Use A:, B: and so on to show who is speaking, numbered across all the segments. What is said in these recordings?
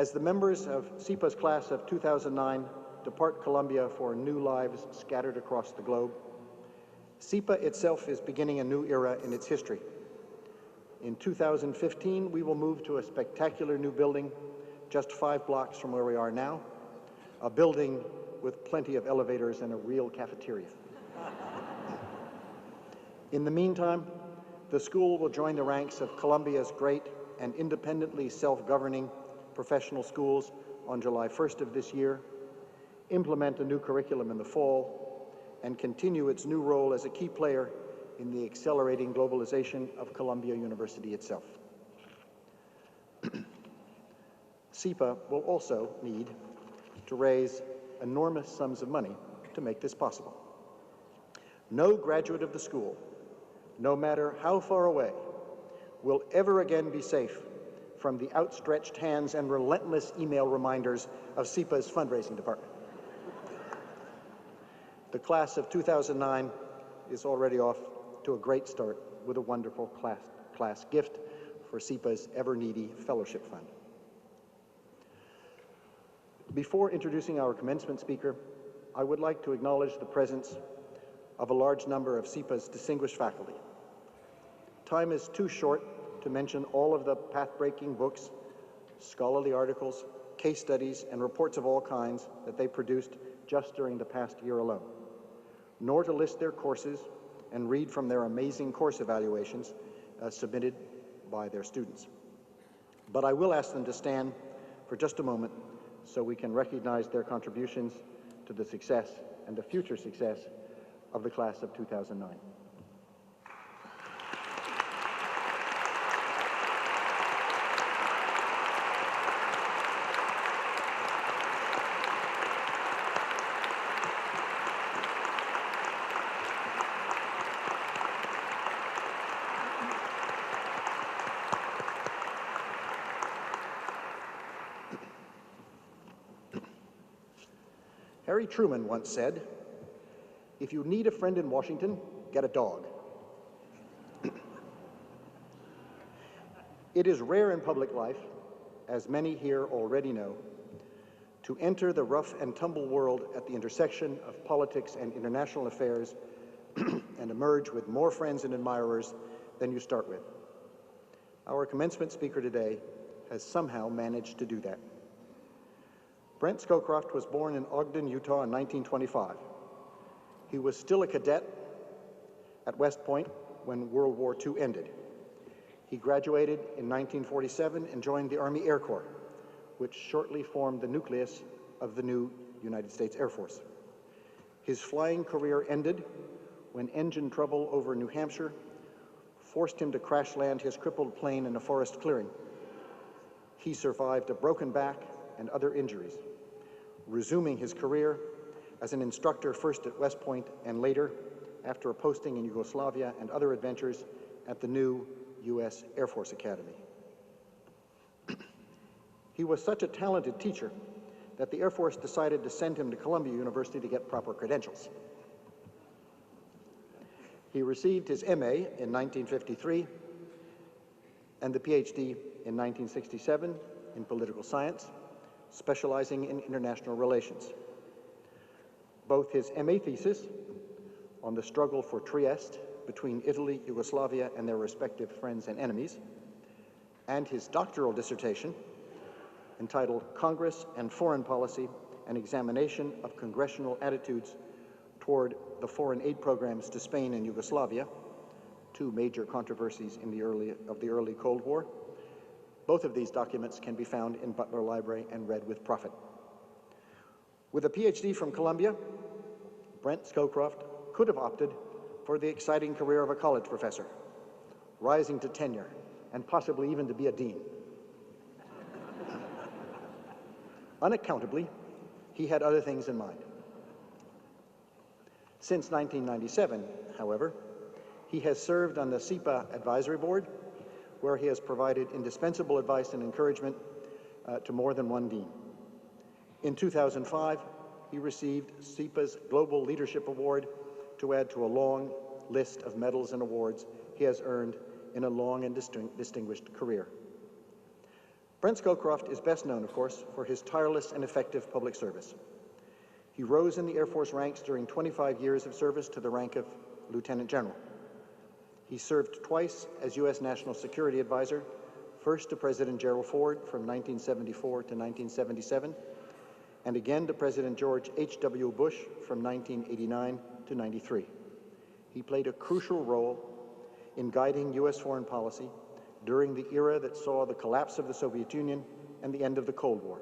A: As the members of SIPA's class of 2009 depart Columbia for new lives scattered across the globe, SIPA itself is beginning a new era in its history. In 2015, we will move to a spectacular new building just 5 blocks from where we are now, a building with plenty of elevators and a real cafeteria. In the meantime, the school will join the ranks of Columbia's great and independently self-governing professional schools on July 1st of this year, implement a new curriculum in the fall, and continue its new role as a key player in the accelerating globalization of Columbia University itself. SIPA will also need to raise enormous sums of money to make this possible. No graduate of the school, no matter how far away, will ever again be safe from the outstretched hands and relentless email reminders of SIPA's fundraising department. The class of 2009 is already off to a great start with a wonderful class gift for SIPA's ever-needy fellowship fund. Before introducing our commencement speaker, I would like to acknowledge the presence of a large number of SIPA's distinguished faculty. Time is too short to mention all of the path-breaking books, scholarly articles, case studies, and reports of all kinds that they produced just during the past year alone, nor to list their courses and read from their amazing course evaluations submitted by their students. But I will ask them to stand for just a moment so we can recognize their contributions to the success and the future success of the class of 2009. Harry Truman once said, "If you need a friend in Washington, get a dog." It is rare in public life, as many here already know, to enter the rough and tumble world at the intersection of politics and international affairs and emerge with more friends and admirers than you start with. Our commencement speaker today has somehow managed to do that. Brent Scowcroft was born in Ogden, Utah in 1925. He was still a cadet at West Point when World War II ended. He graduated in 1947 and joined the Army Air Corps, which shortly formed the nucleus of the new United States Air Force. His flying career ended when engine trouble over New Hampshire forced him to crash land his crippled plane in a forest clearing. He survived a broken back and other injuries, resuming his career as an instructor first at West Point and later, after a posting in Yugoslavia and other adventures, at the new U.S. Air Force Academy. He was such a talented teacher that the Air Force decided to send him to Columbia University to get proper credentials. He received his MA in 1953 and the PhD in 1967 in political science, specializing in international relations. Both his MA thesis on the struggle for Trieste between Italy, Yugoslavia, and their respective friends and enemies, and his doctoral dissertation entitled Congress and Foreign Policy, an Examination of Congressional Attitudes Toward the Foreign Aid Programs to Spain and Yugoslavia, two major controversies in the early Cold War. Both of these documents can be found in Butler Library and read with profit. With a PhD from Columbia, Brent Scowcroft could have opted for the exciting career of a college professor, rising to tenure, and possibly even to be a dean. Unaccountably, he had other things in mind. Since 1997, however, he has served on the SIPA Advisory Board, where he has provided indispensable advice and encouragement to more than one dean. In 2005, he received SIPA's Global Leadership Award to add to a long list of medals and awards he has earned in a long and distinguished career. Brent Scowcroft is best known, of course, for his tireless and effective public service. He rose in the Air Force ranks during 25 years of service to the rank of Lieutenant General. He served twice as U.S. National Security Advisor, first to President Gerald Ford from 1974 to 1977, and again to President George H.W. Bush from 1989 to 93. He played a crucial role in guiding U.S. foreign policy during the era that saw the collapse of the Soviet Union and the end of the Cold War.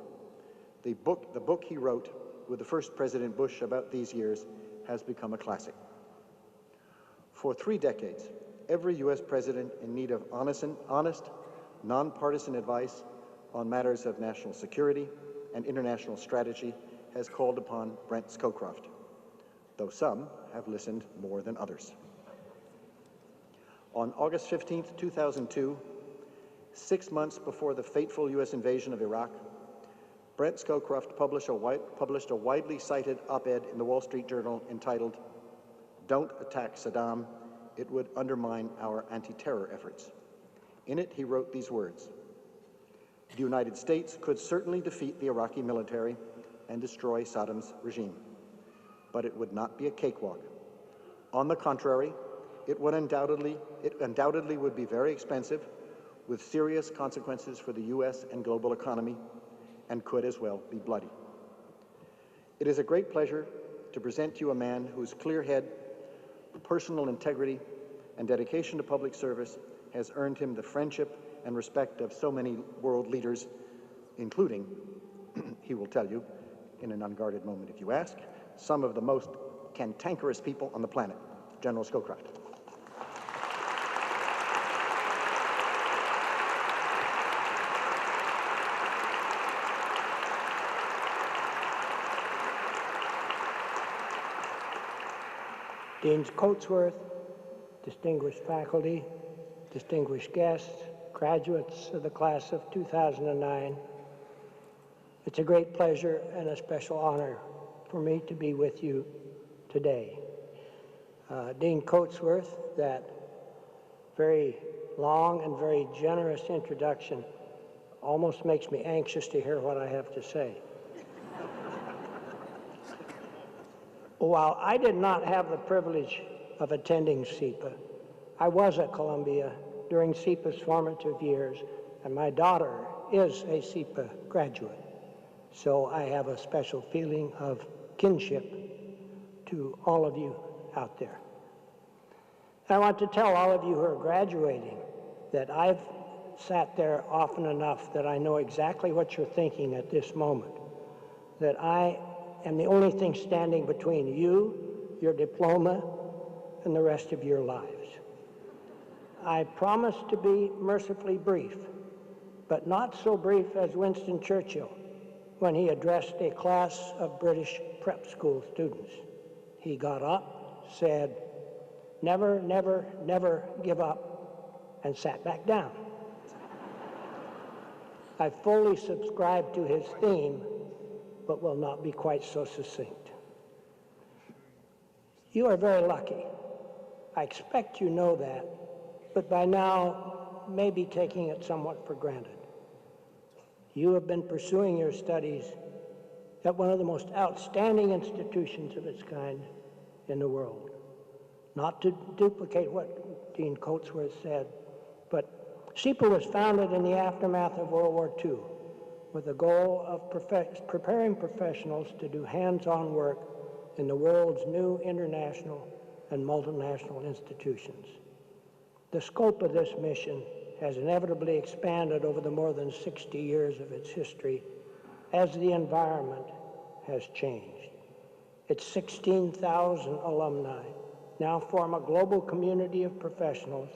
A: The book he wrote with the first President Bush about these years has become a classic. For 3 decades, every U.S. president in need of honest, nonpartisan advice on matters of national security and international strategy has called upon Brent Scowcroft, though some have listened more than others. On August 15, 2002, 6 months before the fateful U.S. invasion of Iraq, Brent Scowcroft published a widely cited op-ed in the Wall Street Journal entitled, "Don't Attack Saddam, It Would Undermine Our Anti-Terror Efforts." In it, he wrote these words: "The United States could certainly defeat the Iraqi military and destroy Saddam's regime, but it would not be a cakewalk. On the contrary, it undoubtedly would be very expensive, with serious consequences for the U.S. and global economy, and could as well be bloody. It is a great pleasure to present to you a man whose clear head, personal integrity, and dedication to public service has earned him the friendship and respect of so many world leaders, including, he will tell you in an unguarded moment if you ask, some of the most cantankerous people on the planet, General Scowcroft."
B: Deans Coatsworth, distinguished faculty, distinguished guests, graduates of the class of 2009, it's a great pleasure and a special honor for me to be with you today. Dean Coatsworth, that very long and very generous introduction almost makes me anxious to hear what I have to say. While I did not have the privilege of attending SIPA, I was at Columbia during SIPA's formative years, and my daughter is a SIPA graduate. So I have a special feeling of kinship to all of you out there. I want to tell all of you who are graduating that I've sat there often enough that I know exactly what you're thinking at this moment, that I am the only thing standing between you, your diploma, and the rest of your lives. I promise to be mercifully brief, but not so brief as Winston Churchill when he addressed a class of British prep school students. He got up, said, "Never, never, never give up," and sat back down. I fully subscribe to his theme, but will not be quite so succinct. You are very lucky. I expect you know that, but by now may be taking it somewhat for granted. You have been pursuing your studies at one of the most outstanding institutions of its kind in the world. Not to duplicate what Dean Coatsworth said, but SIPA was founded in the aftermath of World War II with the goal of preparing professionals to do hands-on work in the world's new international and multinational institutions. The scope of this mission has inevitably expanded over the more than 60 years of its history as the environment has changed. Its 16,000 alumni now form a global community of professionals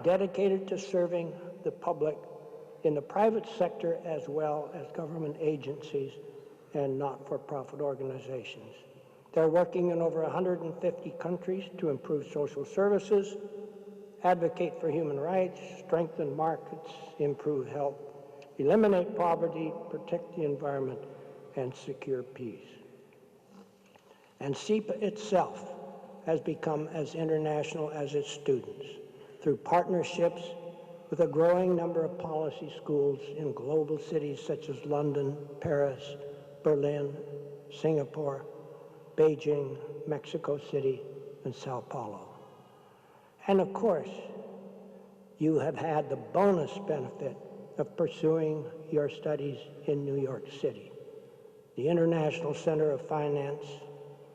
B: dedicated to serving the public in the private sector as well as government agencies and not-for-profit organizations. They're working in over 150 countries to improve social services, advocate for human rights, strengthen markets, improve health, eliminate poverty, protect the environment, and secure peace. And SIPA itself has become as international as its students through partnerships with a growing number of policy schools in global cities such as London, Paris, Berlin, Singapore, Beijing, Mexico City, and Sao Paulo. And of course, you have had the bonus benefit of pursuing your studies in New York City, the International Center of Finance,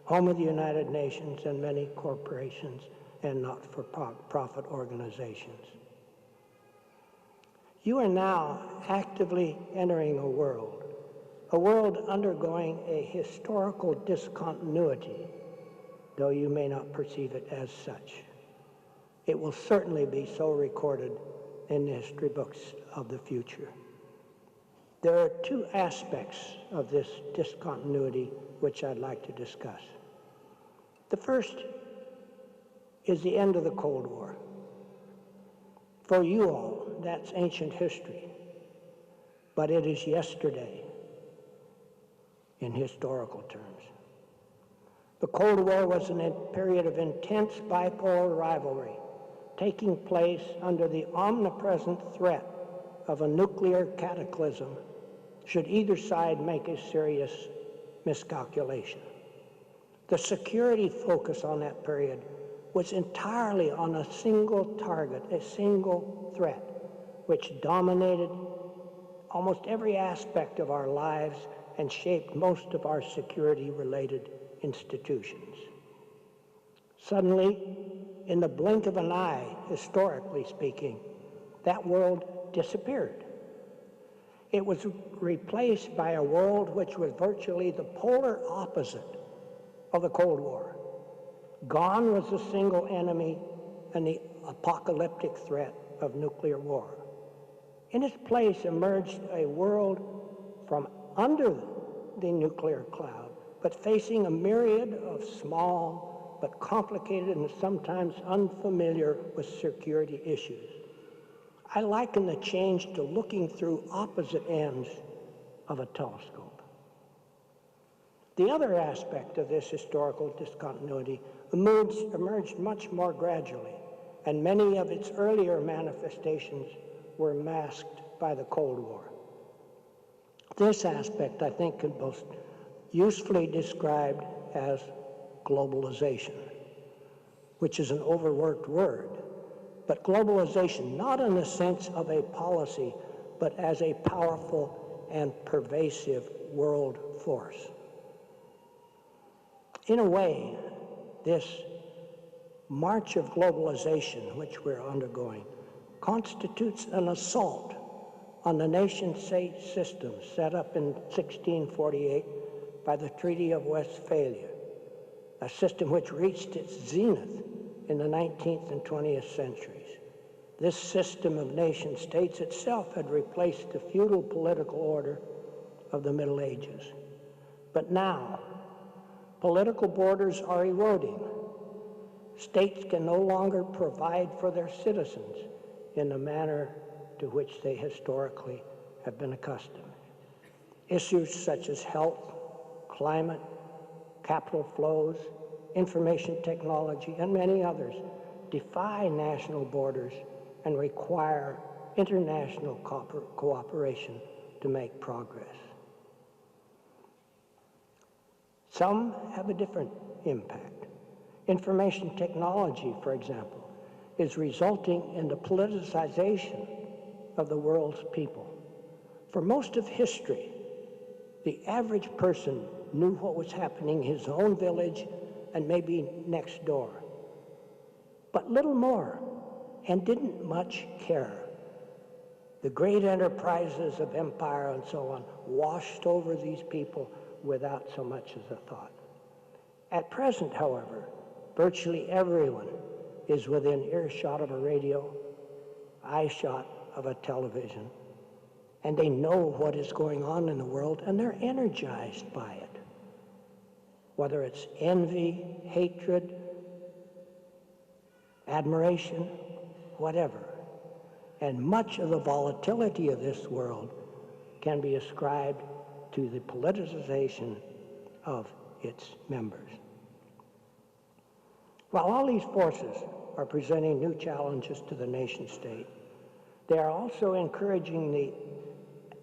B: home of the United Nations and many corporations and not-for-profit organizations. You are now actively entering a world undergoing a historical discontinuity, though you may not perceive it as such. It will certainly be so recorded in the history books of the future. There are two aspects of this discontinuity which I'd like to discuss. The first is the end of the Cold War. For you all, that's ancient history, but it is yesterday in historical terms. The Cold War was a period of intense bipolar rivalry, taking place under the omnipresent threat of a nuclear cataclysm should either side make a serious miscalculation. The security focus on that period was entirely on a single target, a single threat, which dominated almost every aspect of our lives and shaped most of our security-related institutions. Suddenly, in the blink of an eye, historically speaking, that world disappeared. It was replaced by a world which was virtually the polar opposite of the Cold War. Gone was the single enemy and the apocalyptic threat of nuclear war. In its place emerged a world from under the nuclear cloud, but facing a myriad of small but complicated and sometimes unfamiliar with security issues. I liken the change to looking through opposite ends of a telescope. The other aspect of this historical discontinuity emerged much more gradually, and many of its earlier manifestations were masked by the Cold War. This aspect, I think, can most usefully described as globalization, which is an overworked word, but globalization not in the sense of a policy, but as a powerful and pervasive world force. In a way, this march of globalization which we're undergoing constitutes an assault on the nation-state system set up in 1648 by the Treaty of Westphalia, a system which reached its zenith in the 19th and 20th centuries. This system of nation-states itself had replaced the feudal political order of the Middle Ages. But now, political borders are eroding. States can no longer provide for their citizens in the manner to which they historically have been accustomed. Issues such as health, climate, capital flows, information technology, and many others defy national borders and require international cooperation to make progress. Some have a different impact. Information technology, for example, is resulting in the politicization of the world's people. For most of history, the average person knew what was happening in his own village and maybe next door, but little more, and didn't much care. The great enterprises of empire and so on washed over these people without so much as a thought. At present, however, virtually everyone is within earshot of a radio, eyeshot of a television, and they know what is going on in the world, and they're energized by it. Whether it's envy, hatred, admiration, whatever. And much of the volatility of this world can be ascribed to the politicization of its members. While all these forces are presenting new challenges to the nation state, They are also encouraging the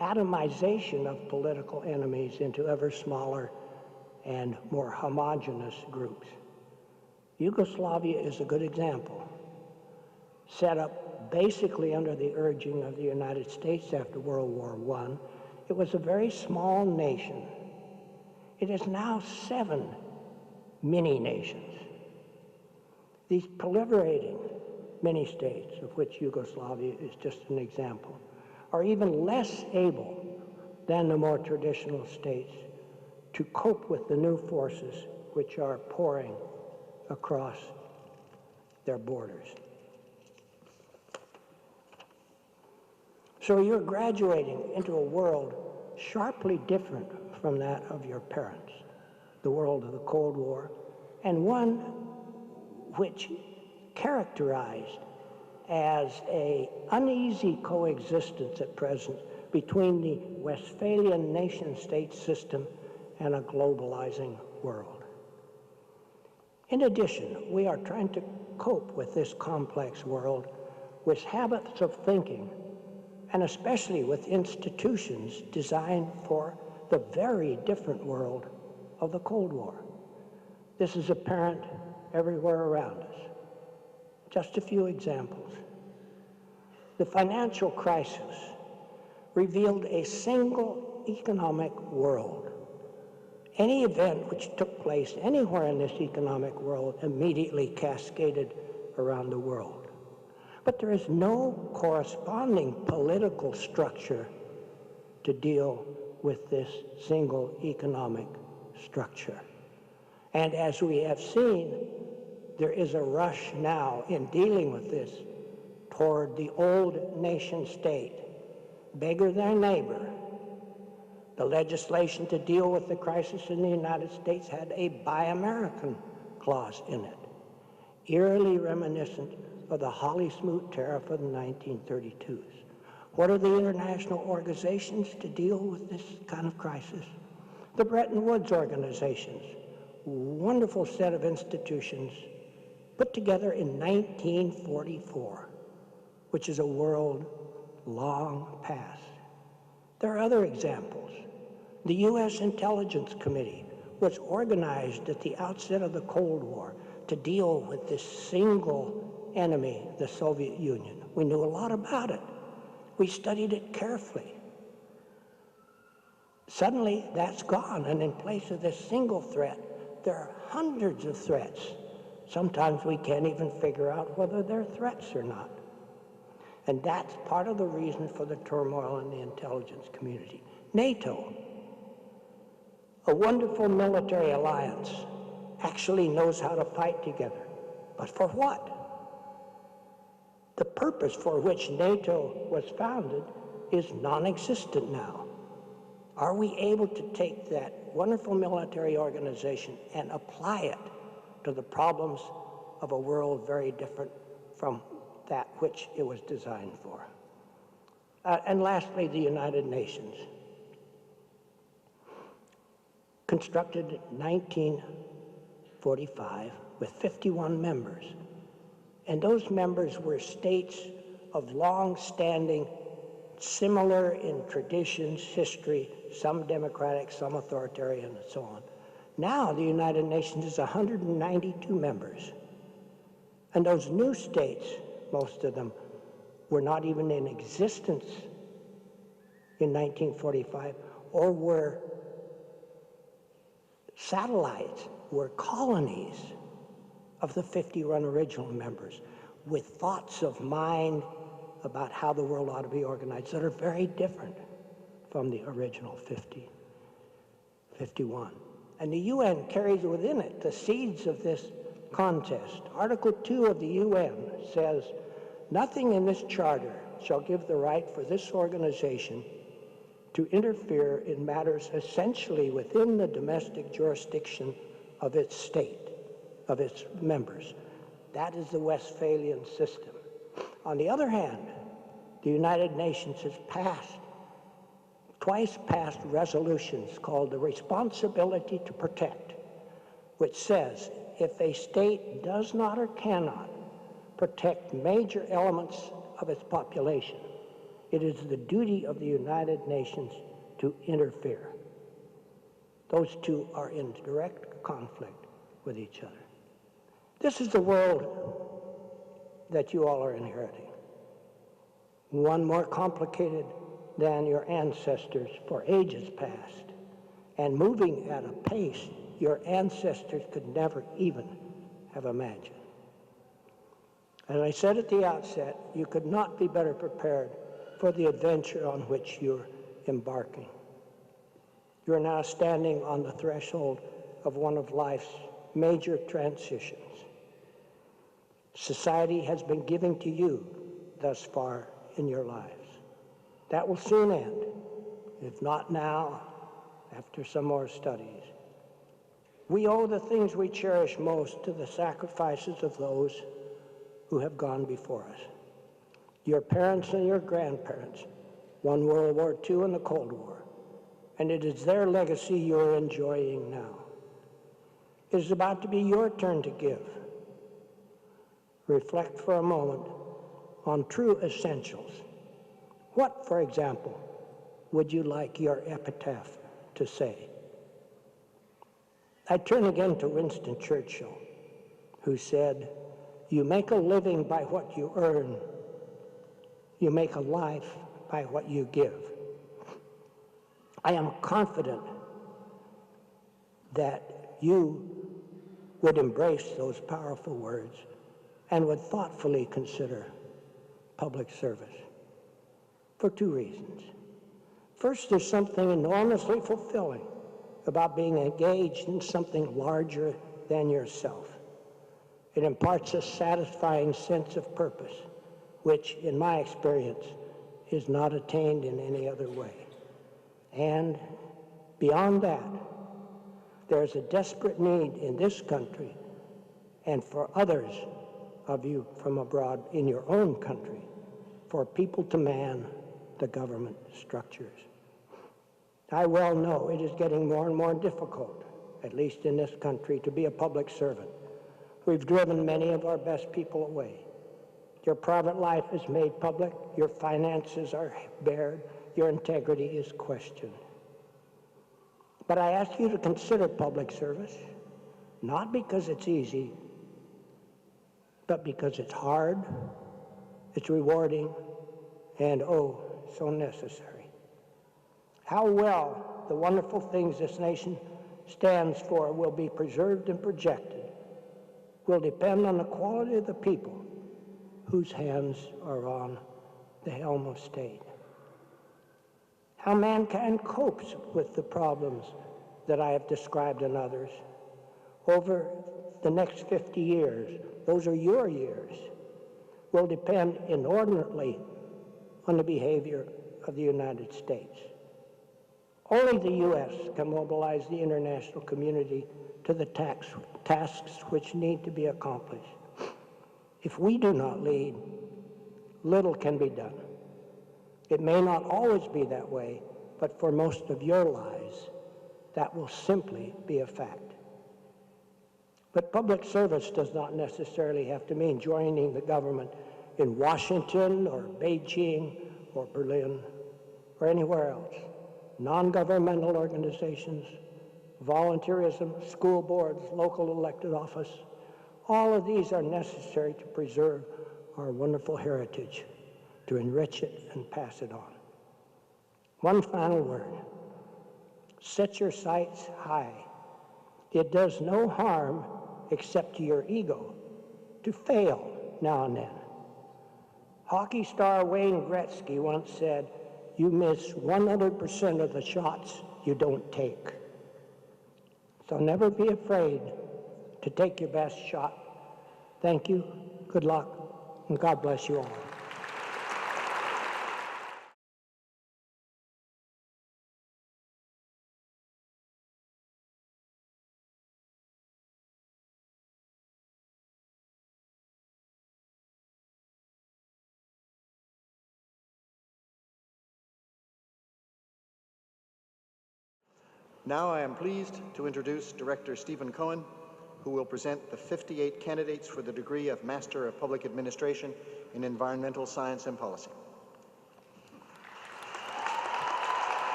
B: atomization of political enemies into ever smaller and more homogeneous groups. Yugoslavia is a good example, set up basically under the urging of the United States after World War I. It was a very small nation. It is now 7 mini-nations. These proliferating mini-states, of which Yugoslavia is just an example, are even less able than the more traditional states to cope with the new forces which are pouring across their borders. So you're graduating into a world sharply different from that of your parents, the world of the Cold War, and one which characterized as an uneasy coexistence at present between the Westphalian nation-state system and a globalizing world. In addition, we are trying to cope with this complex world with habits of thinking, and especially with institutions designed for the very different world of the Cold War. This is apparent everywhere around us. Just a few examples. The financial crisis revealed a single economic world. Any event which took place anywhere in this economic world immediately cascaded around the world. But there is no corresponding political structure to deal with this single economic structure. And as we have seen, there is a rush now in dealing with this toward the old nation state, bigger than neighbor. The legislation to deal with the crisis in the United States had a Buy American clause in it, eerily reminiscent of the Holly-Smoot tariff of the 1932s. What are the international organizations to deal with this kind of crisis? The Bretton Woods organizations, wonderful set of institutions put together in 1944, which is a world long past. There are other examples. The U.S. Intelligence Committee was organized at the outset of the Cold War to deal with this single enemy, the Soviet Union. We knew a lot about it. We studied it carefully. Suddenly, that's gone, and in place of this single threat, there are hundreds of threats. Sometimes we can't even figure out whether they're threats or not. And that's part of the reason for the turmoil in the intelligence community. NATO, a wonderful military alliance, actually knows how to fight together. But for what? The purpose for which NATO was founded is non-existent now. Are we able to take that wonderful military organization and apply it to the problems of a world very different from that which it was designed for? And lastly, the United Nations. Constructed in 1945 with 51 members. And those members were states of long-standing, similar in traditions, history, some democratic, some authoritarian, and so on. Now the United Nations is 192 members. And those new states, most of them, were not even in existence in 1945, or were satellites, were colonies of the 51 original members, with thoughts of mind about how the world ought to be organized that are very different from the original 51. And the UN carries within it the seeds of this contest. Article 2 of the UN says, "Nothing in this charter shall give the right for this organization to interfere in matters essentially within the domestic jurisdiction of its state, of its members." That is the Westphalian system. On the other hand, the United Nations has twice passed resolutions called the Responsibility to Protect, which says if a state does not or cannot protect major elements of its population, it is the duty of the United Nations to interfere. Those two are in direct conflict with each other. This is the world that you all are inheriting. One more complicated than your ancestors for ages past, and moving at a pace your ancestors could never even have imagined. As I said at the outset, you could not be better prepared for the adventure on which you're embarking. You're now standing on the threshold of one of life's major transitions. Society has been giving to you thus far in your lives. That will soon end, if not now, after some more studies. We owe the things we cherish most to the sacrifices of those who have gone before us. Your parents and your grandparents won World War II and the Cold War, and it is their legacy you're enjoying now. It is about to be your turn to give. Reflect for a moment on true essentials. What, for example, would you like your epitaph to say? I turn again to Winston Churchill, who said, "You make a living by what you earn. You make a life by what you give." I am confident that you would embrace those powerful words and would thoughtfully consider public service for two reasons. First, there's something enormously fulfilling about being engaged in something larger than yourself. It imparts a satisfying sense of purpose, which, in my experience, is not attained in any other way. And beyond that, there's a desperate need in this country and for others of you from abroad in your own country for people to man the government structures. I well know it is getting more and more difficult, at least in this country, to be a public servant. We've driven many of our best people away. Your private life is made public, your finances are bared, your integrity is questioned. But I ask you to consider public service, not because it's easy, but because it's hard, it's rewarding, and oh, so necessary. How well the wonderful things this nation stands for will be preserved and projected will depend on the quality of the people whose hands are on the helm of state. How mankind copes with the problems that I have described and others over the next 50 years, those are your years, will depend inordinately on the behavior of the United States. Only the U.S. can mobilize the international community to the tasks which need to be accomplished. If we do not lead, little can be done. It may not always be that way, but for most of your lives, that will simply be a fact. But public service does not necessarily have to mean joining the government in Washington or Beijing or Berlin or anywhere else. Non-governmental organizations, volunteerism, school boards, local elected office, all of these are necessary to preserve our wonderful heritage, to enrich it and pass it on. One final word. Set your sights high. It does no harm except to your ego to fail now and then. Hockey star Wayne Gretzky once said, "You miss 100% of the shots you don't take." So never be afraid to take your best shot. Thank you, good luck, and God bless you all.
A: Now I am pleased to introduce Director Stephen Cohen, who will present the 58 candidates for the degree of Master of Public Administration in Environmental Science and Policy.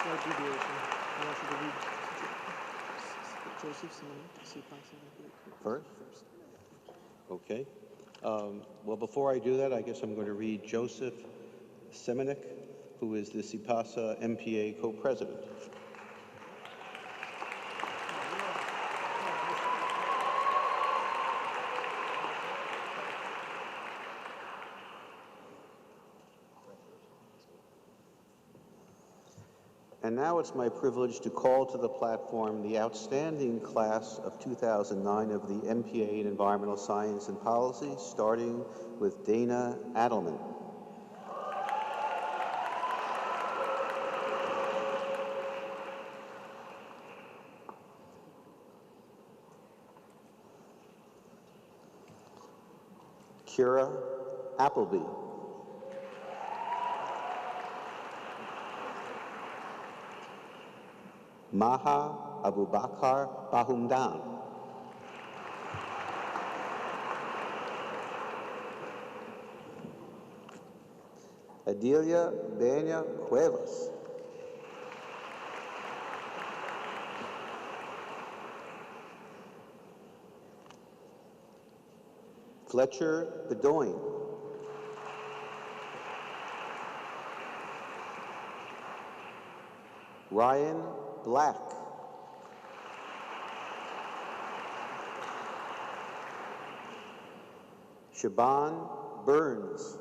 C: Slight deviation. I want you to read Joseph's and SIPA.
D: First? Okay. Well, before I do that, I guess I'm going to read Joseph Semenik, who is the SIPASA MPA co-president. And now it's my privilege to call to the platform the outstanding class of 2009 of the MPA in Environmental Science and Policy, starting with Dana Adelman. Kira Appleby. Maha Abubakar Bahumdan. Adelia Benya Cuevas. Fletcher Bedoin. Ryan Black. Shaban Burns.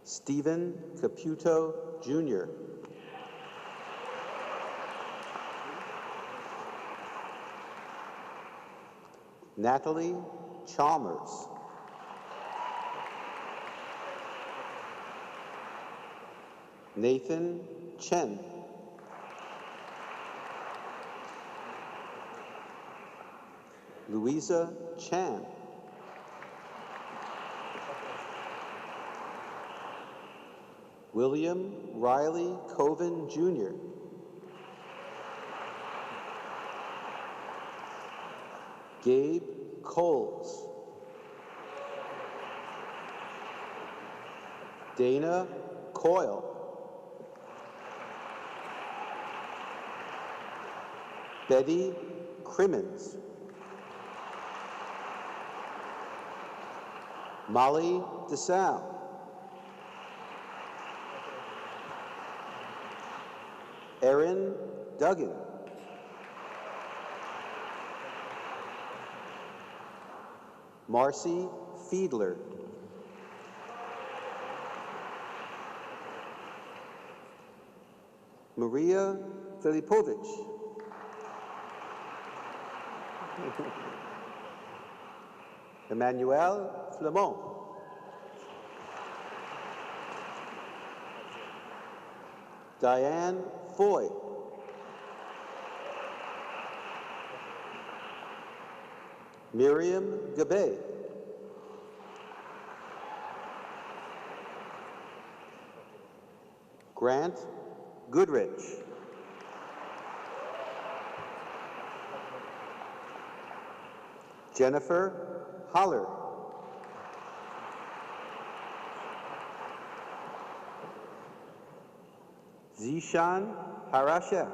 D: Stephen Caputo, Jr. Natalie Chalmers. Nathan Chen. Louisa Chan. William Riley Coven, Jr. Gabe Coles. Dana Coyle. Betty Crimmins. Molly DeSalle. Erin Duggan. Marcy Fiedler. Maria Filipovich. Emmanuel Flemont. Diane Foy. Miriam Gabay. Grant Goodrich. Jennifer Holler. Zishan Harasha.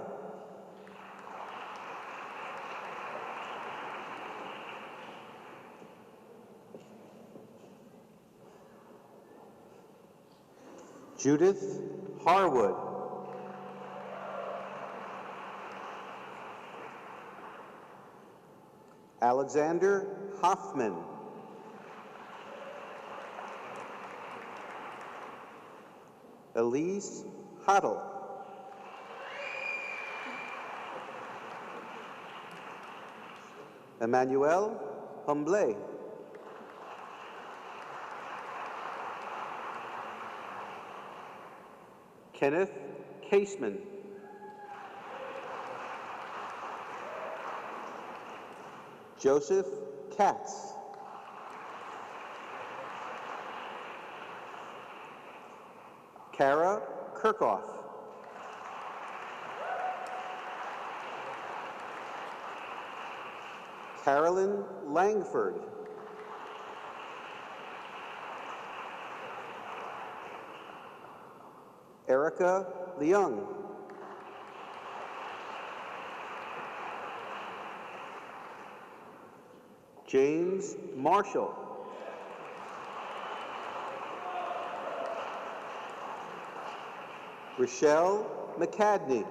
D: Judith Harwood. Alexander Hoffman. Elise Huddle. Emmanuel Humble. Kenneth Caseman. Joseph Katz. Kara Kirkhoff. Carolyn Langford. Erica Leung. James Marshall. Rochelle McCadney.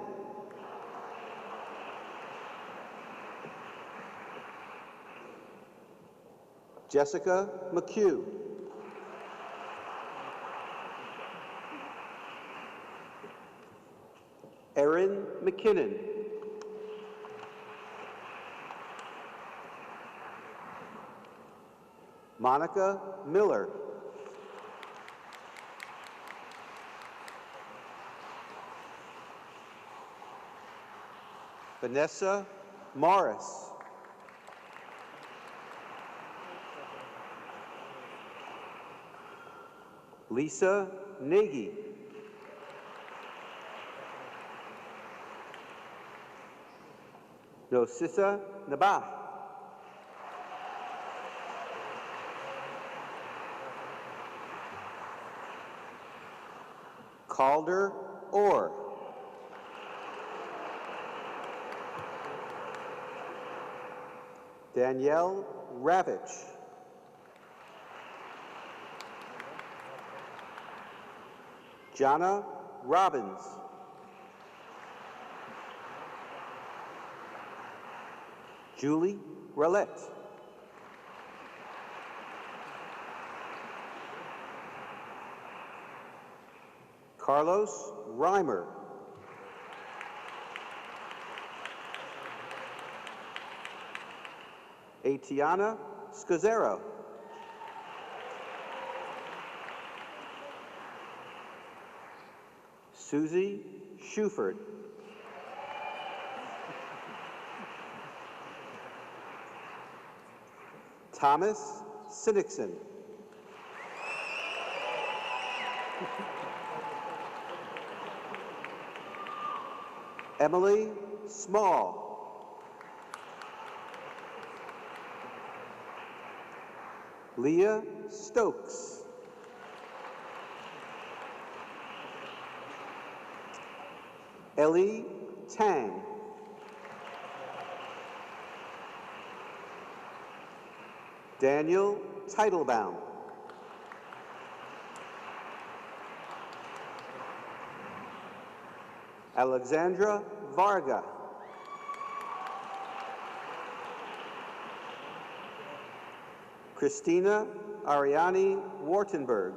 D: Jessica McHugh. Erin McKinnon. Monica Miller. Vanessa Morris. Lisa Nagy. Nosissa Nabah. Calder Orr. Danielle Ravitch. Jonna Robbins. Julie Rillette. Carlos Reimer. Atiana Scazzero. Susie Schuford. Thomas Sinnickson. Emily Small. Leah Stokes. Ellie Tang. Daniel Teitelbaum. Alexandra Varga. Christina Ariani Wartenberg.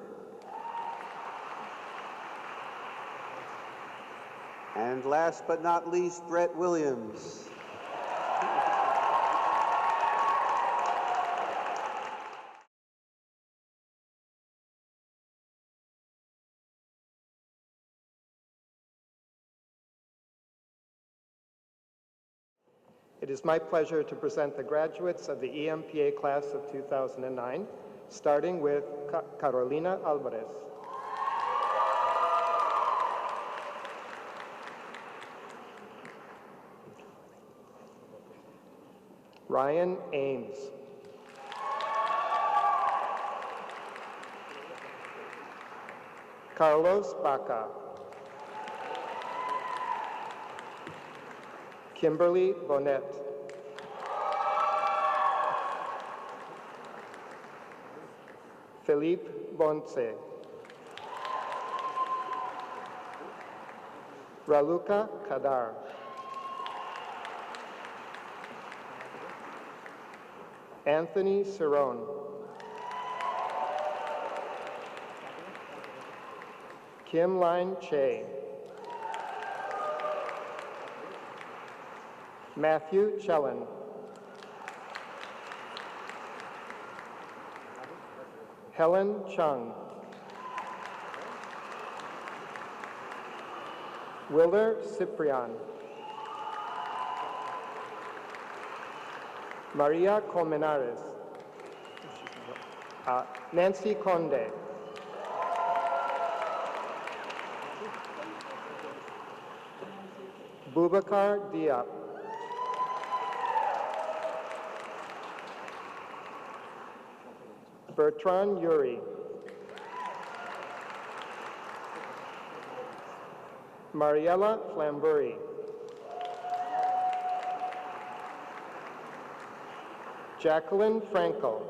D: And last but not least, Brett Williams.
E: It is my pleasure to present the graduates of the EMPA class of 2009, starting with Carolina Alvarez. Ryan Ames. Carlos Baca. Kimberly Bonnet. Philippe Bonce. Raluca Kadar. Anthony Cerrone. Kim Line Che. Matthew Chellen. Helen Chung. Willer Ciprian. Maria Colmenares. Nancy Conde. Boubacar Diop. Bertrand Yuri. Mariella Flamburi. Jacqueline Frankel.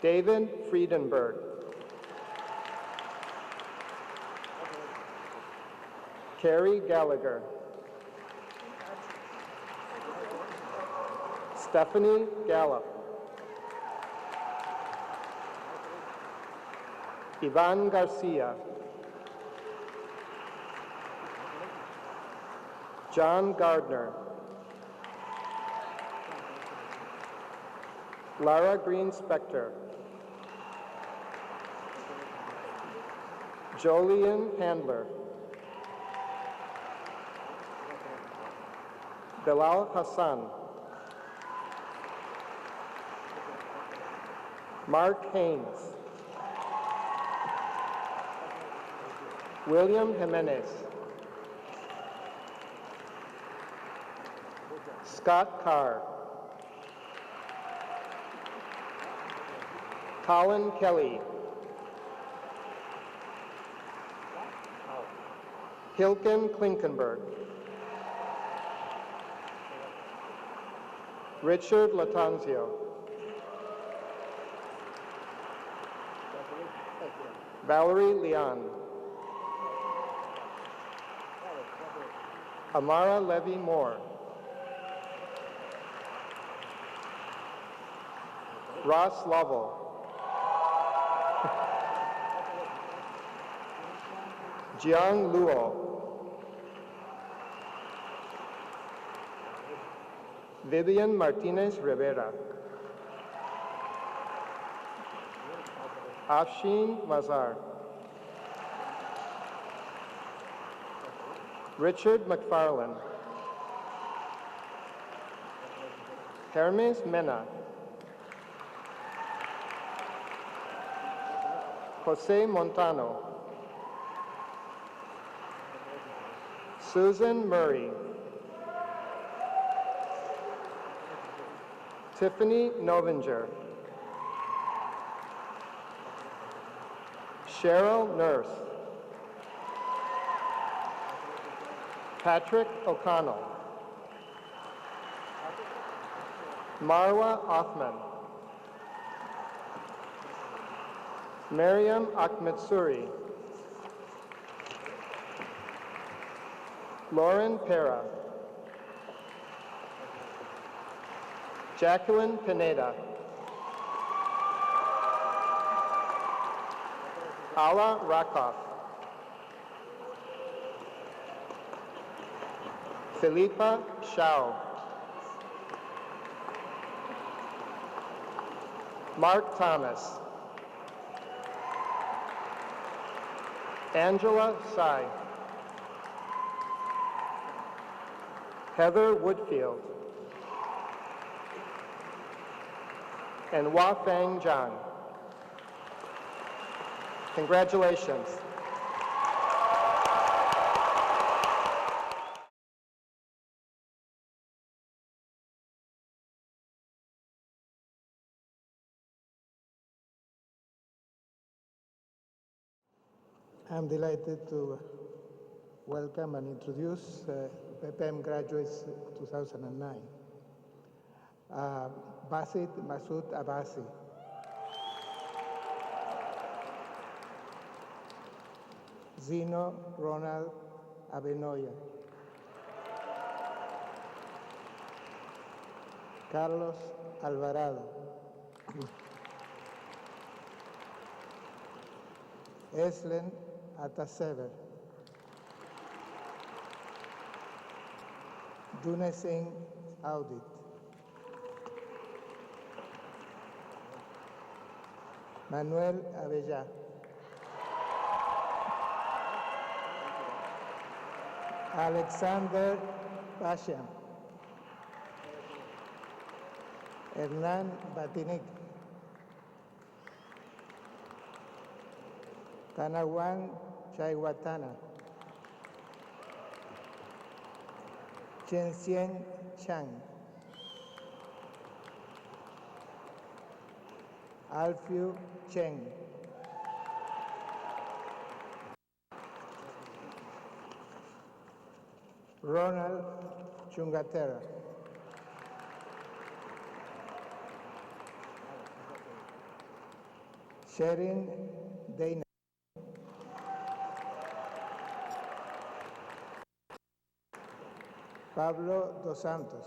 E: David Friedenberg. Carrie Gallagher. Stephanie Gallup. Ivan Garcia. John Gardner. Lara Green Spector. Jolien Handler. Bilal Hassan. Mark Haynes. William Jimenez. Scott Carr. Colin Kelly. Hilken Klinkenberg. Richard Latanzio. Valerie Leon. Amara Levy Moore. Ross Lovell. Jiang Luo. Vivian Martinez Rivera. Afshin Mazar. Richard McFarlane. Hermes Mena. Jose Montano. Susan Murray. Tiffany Novinger. Cheryl Nurse. Patrick O'Connell. Marwa Othman. Mariam Akhmetsuri. Lauren Pera. Jacqueline Pineda. Ala Rakoff. Philippa Shao. Mark Thomas. Angela Tsai. Heather Woodfield. And Wafang Zhang. Congratulations.
F: I'm delighted to welcome and introduce PEPM graduates 2009. Basit Masood Abbasi. Zino Ronald Abenoya. Carlos Alvarado. Eslen Atasever. Dune Singh Audit. Manuel Avellá. Alexander Basham. Hernán Batinic. Tanawan Chaiwatana. Chenxian Chang. Alfio Cheng. Ronald Chungatera. Sherin Dana. Pablo Dos Santos.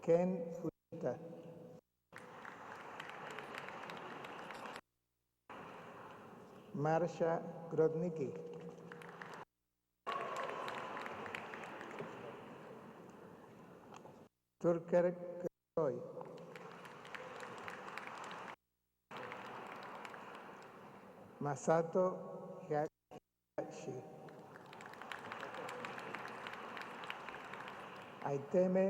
F: Ken Fujita. Marsha Grodnicki. Turker Kroy. Masato Higashi. Aiteme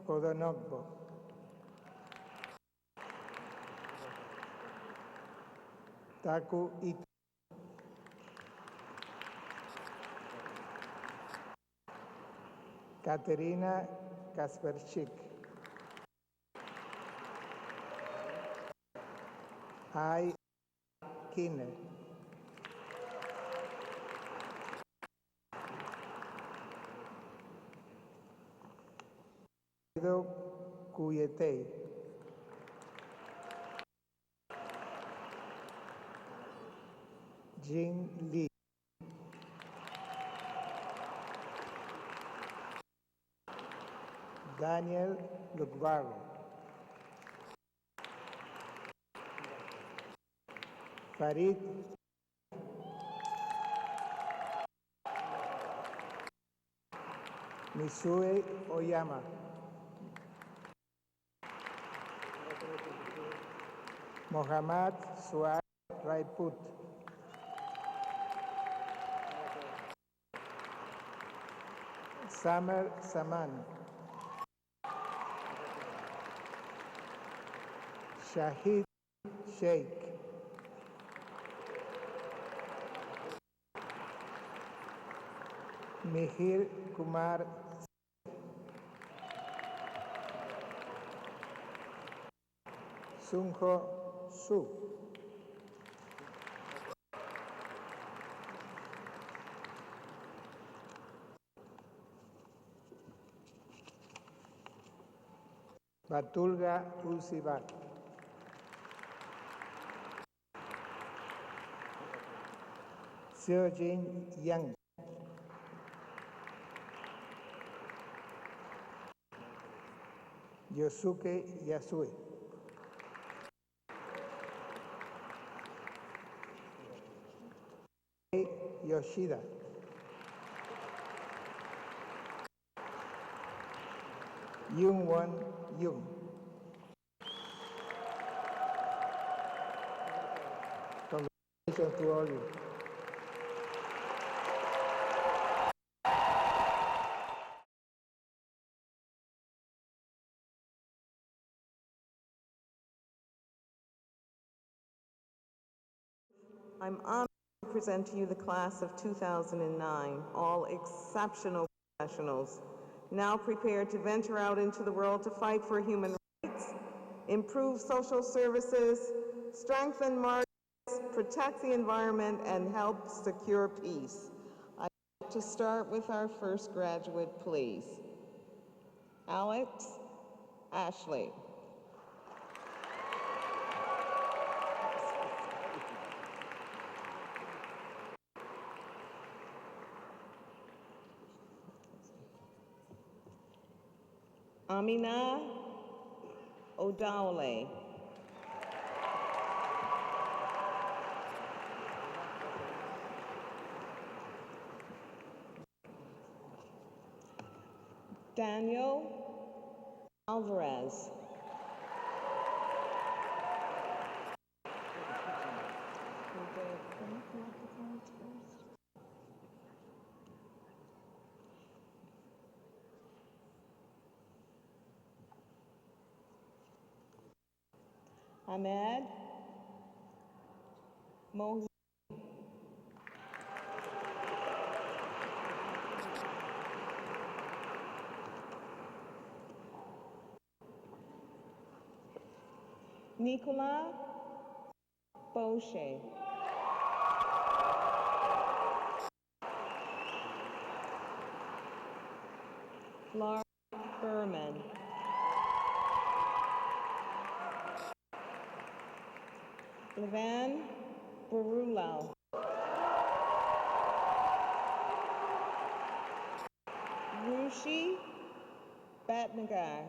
F: Hodonogbo. Taku Ito. Katerina Kasperchik. Ai Kine. Ido Cuyetei. Jin Lee. Daniel Lugvago. Farid Misue Oyama. Mohammad Suad Raiput. Samer Saman. Shahid Sheikh. Mihir Kumar. Sunho Su. Batulga Ulsibat. Seojin Yang. Yosuke Yasue. Yoshida. Youngwon Young. Congratulations to all you.
G: I'm honored to present to you the class of 2009, all exceptional professionals, now prepared to venture out into the world to fight for human rights, improve social services, strengthen markets, protect the environment, and help secure peace. I'd like to start with our first graduate, please. Alex Ashley. Amina O'Dowley. Daniel Alvarez. Ahmed Mohi. Nicola Boucher. Laura Berman. Levan Barulau. Rushi Batnagar.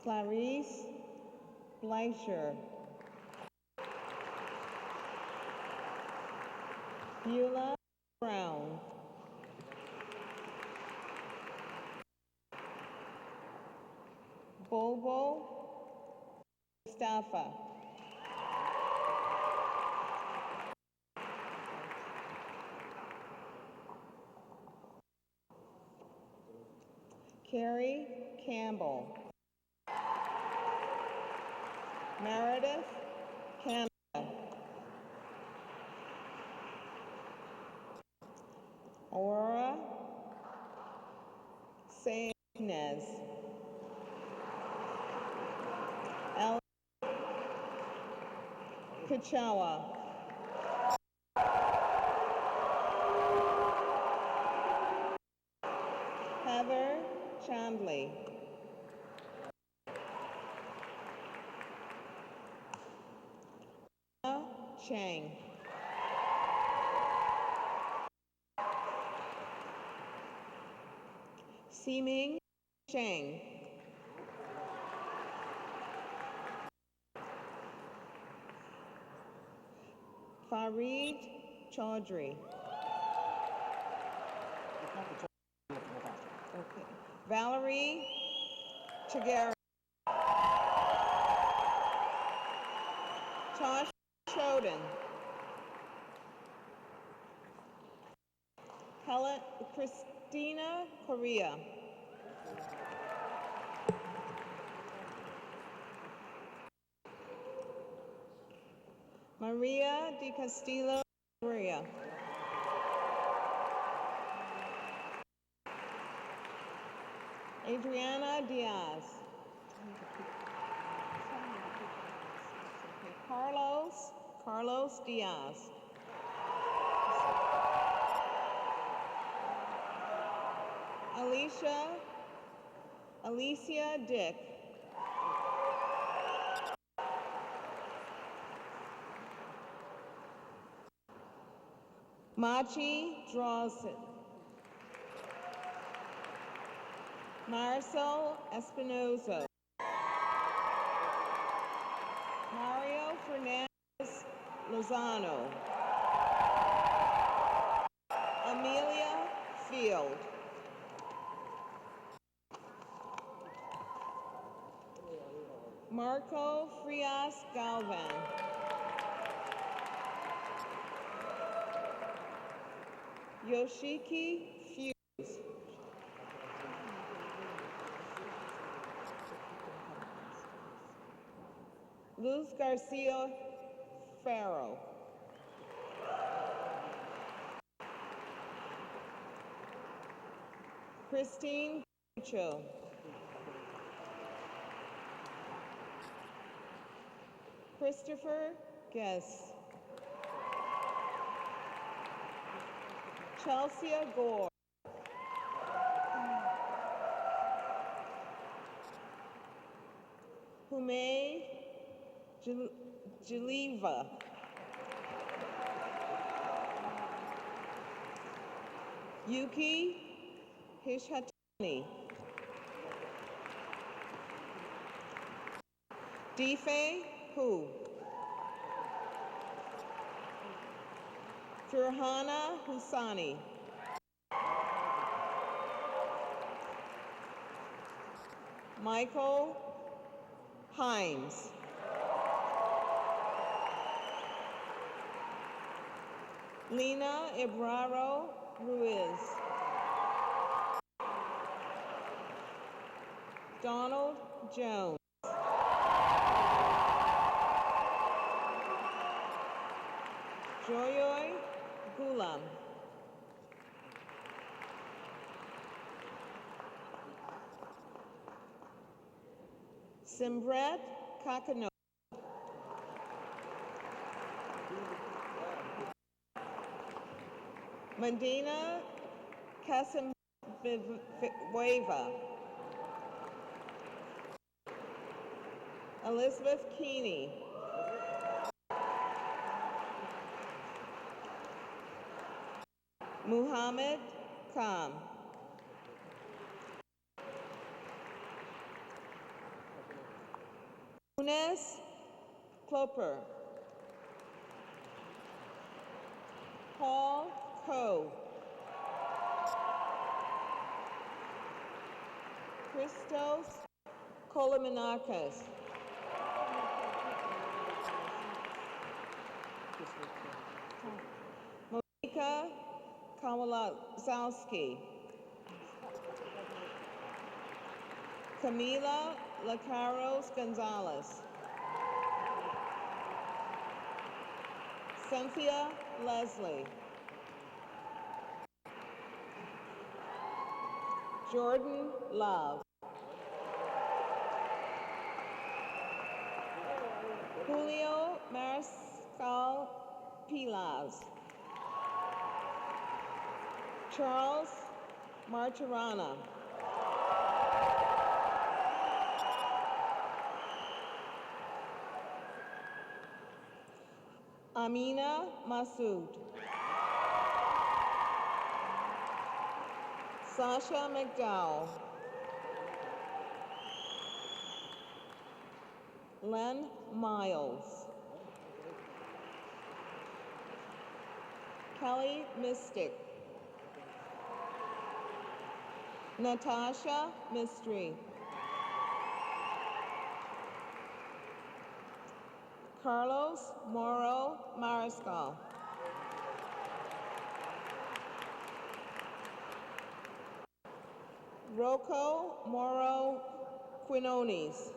G: Clarice Bleicher. Beulah Brown. Bobo Mustafa. Carrie Campbell. Meredith Canada. Aurora Sainez. Ella Kachawa. Heather Chandley. Chang. Ximing Chang. Farid Chaudhry. Okay. Valerie Chagara. Tosh Choden. Christina Correa. Maria Di Castillo Maria. Adriana Diaz. Carlos Diaz. Alicia Dick. Machi Drawson. Marcel Espinoza. Mario Fernandez Lozano. Amelia Field. Marco Frias Galvan. Yoshiki Fuse. Luz Garcia Farrow. Christine Pucho. Christopher Guess. Chelsea Gore. Hume Jaliva. Yuki Hishatani. Dife Hu. Furhana Husani. Michael Himes. Lena Ibraro Ruiz. Donald Jones. Joyoy Gulam. Simbret Kakano. Medina Casambueva. Elizabeth Keeney. Muhammad Khan. Eunice Cloper. Paul Coe. Christos Kolomenakis. Monika Kowalowski. Camila Lacaros Gonzalez. Cynthia Leslie. Jordan Love. Julio Mariscal Pilas. Charles Martirana. Amina Masood. Sasha McDowell. Len Miles. Kelly Mystic. Natasha Mistry. Carlos Moro Mariscal. Rocco Moro Quinones.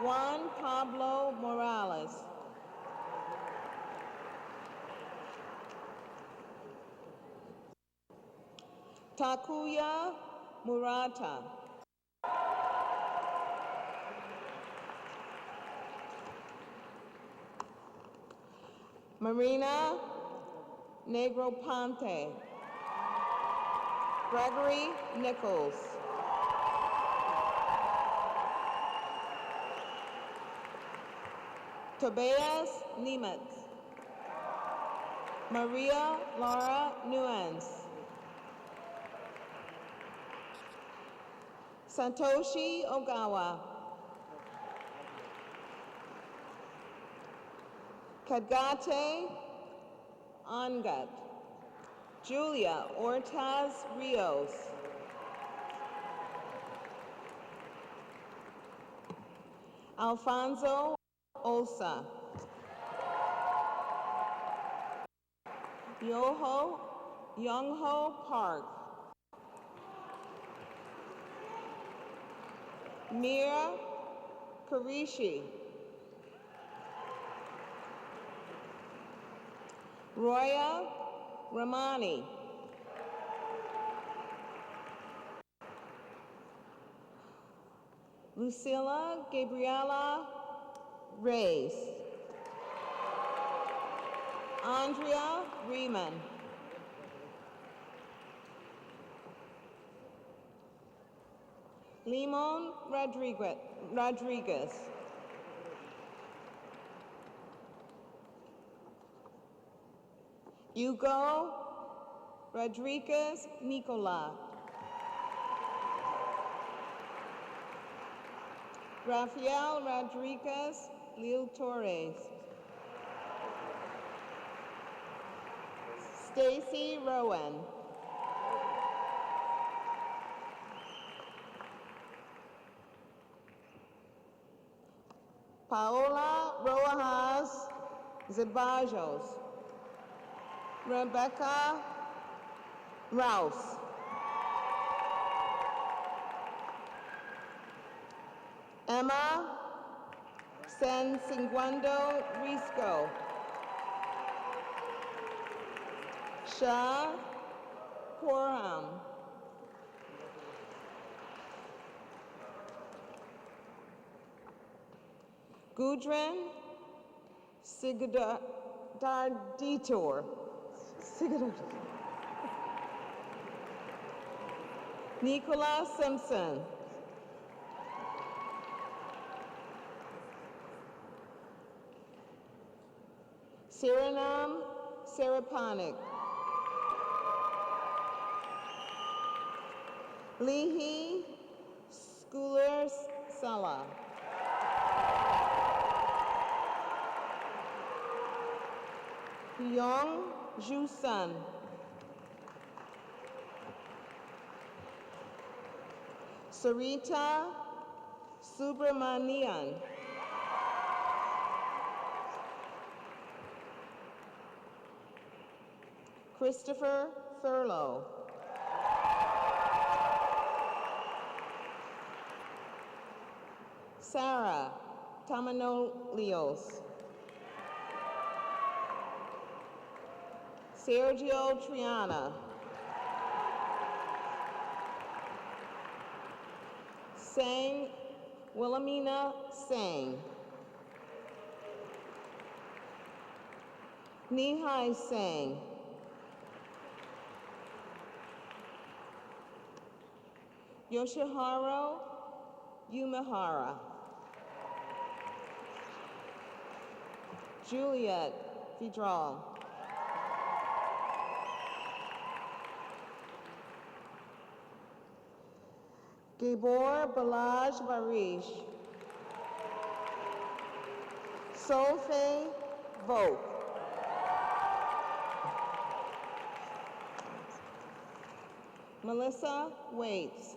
G: Juan Pablo Morales. Takuya Murata. Marina Negroponte. Gregory Nichols. Tobias Niemetz. Maria Laura Nuance. Satoshi Ogawa. Kadgate Ongut. Julia Ortaz Rios. Alfonso Osa. Youngho Park. Mira Karishi. Roya Ramani. Lucilla Gabriela Reyes. Andrea Riemann. Limon Rodriguez. Hugo Rodriguez Nicola. Rafael Rodriguez Lil Torres. Stacy Rowan. Paola Rojas Zebajos. Rebecca Rouse. Emma San Cinguando Risco. Shah Korham. Gudrun Detour. Nicola Simpson. Suriname Seraponic. Lihi Schooler Sala. Yong Ju Sun. Sarita Subramanian. Christopher Thurlow. Sarah Tamanolios. Sergio Triana. Sang Wilhelmina Sang. Nihai Sang. Yoshihiro Yumehara. Juliet Vidal. Gabor Balaj Barish. Sophie Vogt. Melissa Waits.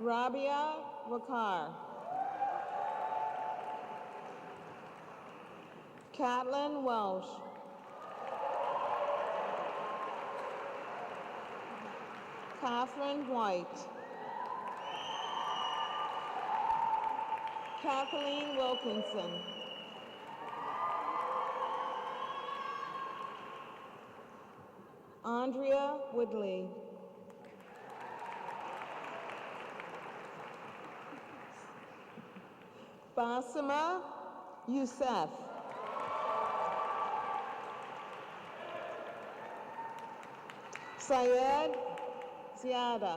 G: Rabia Wakar. Catlin Welsh. Catherine White. Kathleen Wilkinson. Andrea Woodley. Basima Youssef. Syed Ziada.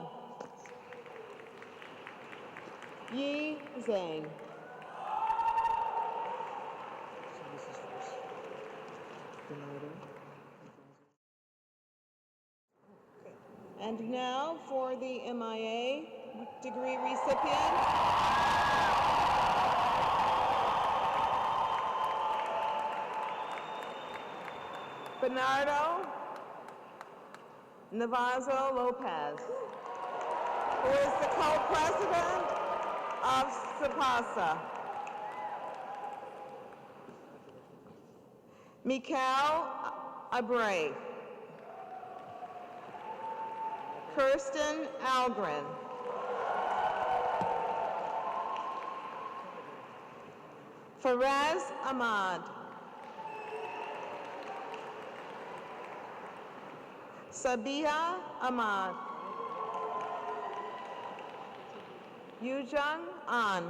G: Yi Zhang.
C: So this is first. Bernardo.
G: And now for the MIA degree recipient. Bernardo Navazo Lopez, who is the co-president of SIPA. Mikhail Abray. Kirsten Algren. Faraz Ahmad. Sabiha Ahmad. Yujung An.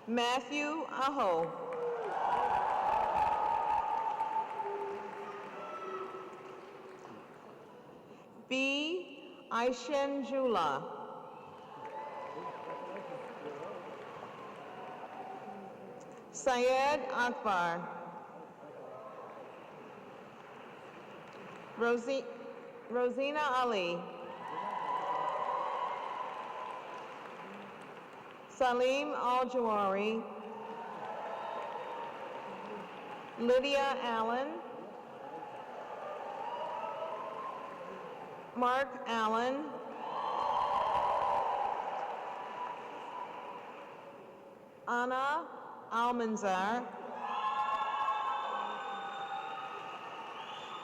G: Matthew Aho. B. Aishen Jula. Syed Akbar. Rosina Ali. Salim Al-Jawari. Lydia Allen. Mark Allen. Anna Almanzar.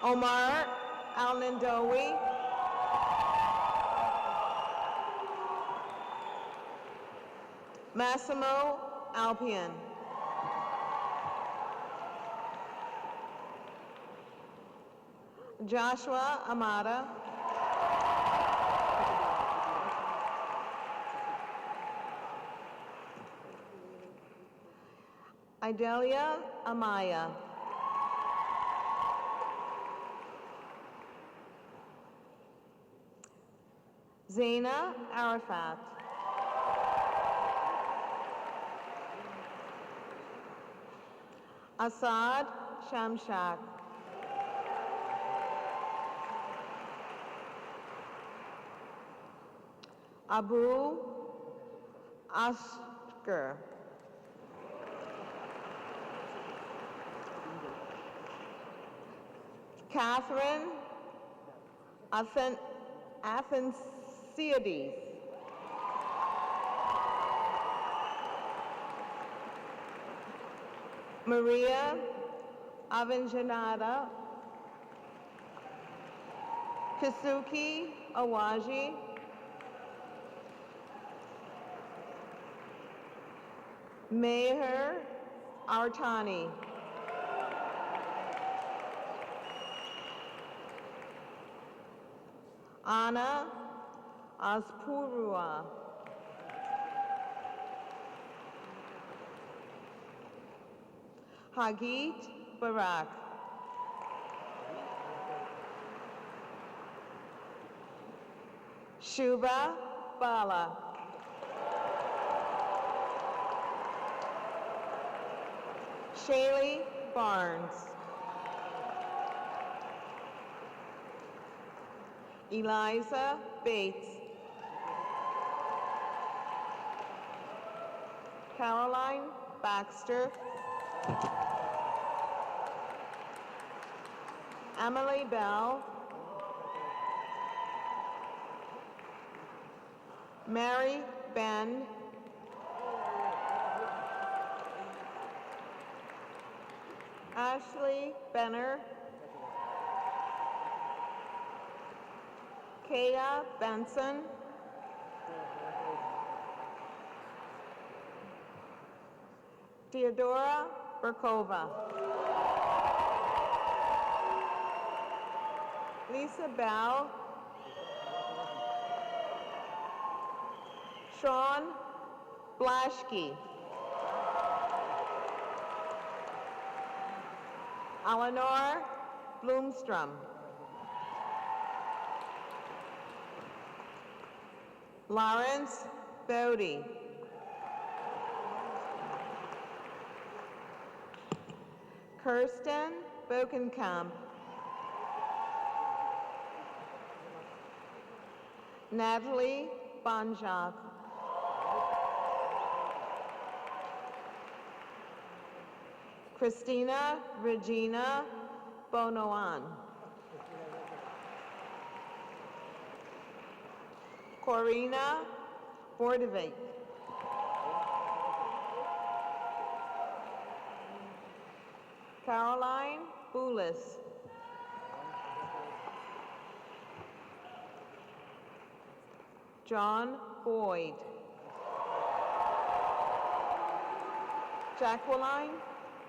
G: Omar Al-Nindowi. Massimo Alpian. Joshua Amata. Idalia Amaya. Zaina Arafat. Assad Shamshak. Abu Ashker. Catherine Athensiades. Maria Avanjanada. Kisuki Awaji. Meher Artani. Anna Aspurua. Hagit Barak. Shuba Bala. Shaylee Barnes. Eliza Bates. Caroline Baxter. Emily Bell. Mary Ben. Ashley Benner. Kaya Benson. Theodora Burkova. Lisa Bell. Sean Blaschke. Eleanor Bloomstrom. Lawrence Bodie. Kirsten Bokenkamp. Natalie Bonjak. Christina Regina Bonoan. Corina Bordevik. Caroline Boulis. John Boyd. Jacqueline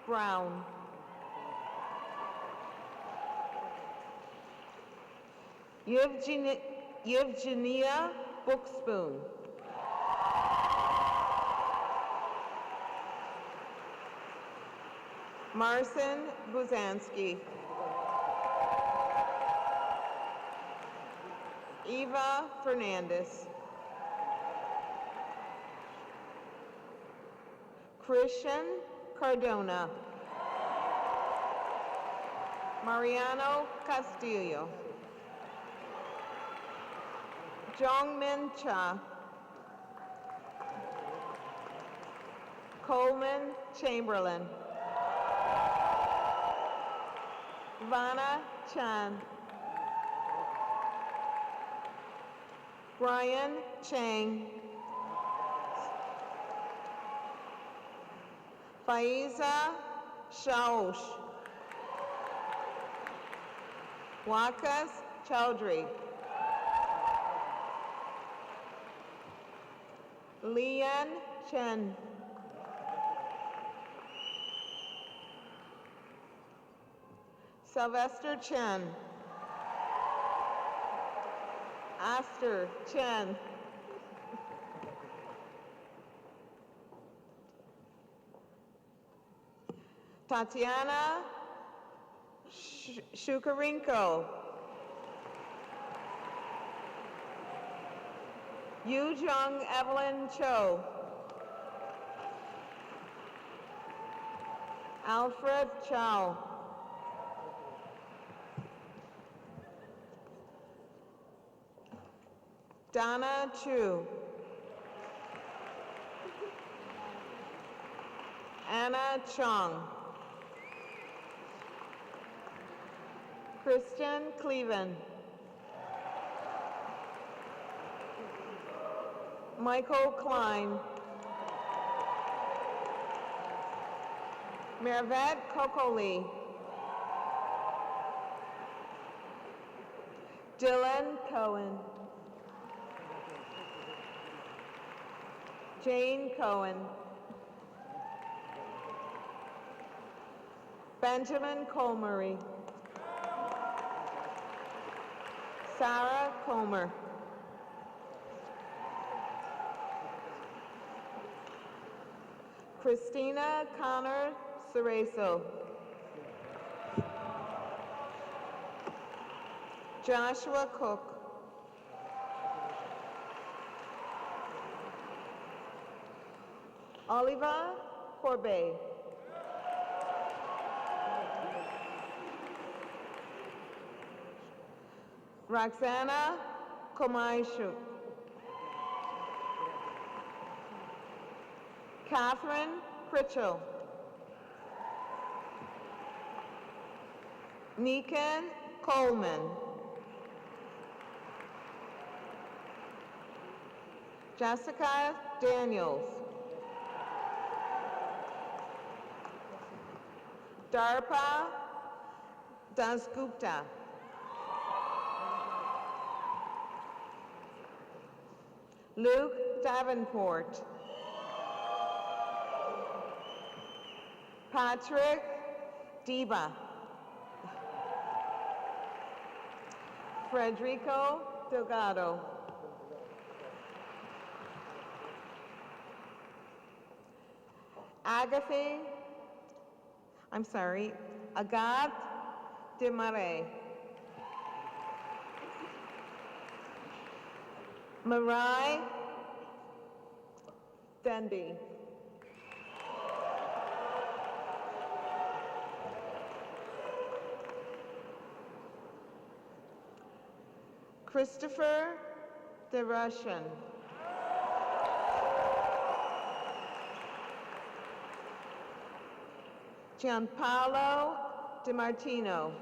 G: Brown. Yevgenia Bookspoon. Marcin Buzanski. Eva Fernandez. Christian Cardona. Mariano Castillo. Jongmin Cha. Coleman Chamberlain. Vanna Chan. Brian Chang. Faiza Shaosh. Wakas Chowdhury. Lian Chen. Sylvester Chen. Aster Chen. Tatiana Shukarenko. Yu Jung Evelyn Cho. Alfred Chow. Donna Chu. Anna Chung. Christian Cleven. Michael Klein. Mervet Kokoli. Dylan Cohen. Jane Cohen. Benjamin Colmery. Sarah Comer. Christina Connor Cereso. Joshua Cook. Oliva Corbet. Roxana Komaishuk. Catherine Pritchell. Nikan Coleman. Jessica Daniels. Darpa Dasgupta. Luke Davenport. Patrick Diba. Frederico Delgado. Agathe Desmarais. Marai Denby. Christopher DeRussian. Gianpaolo DiMartino.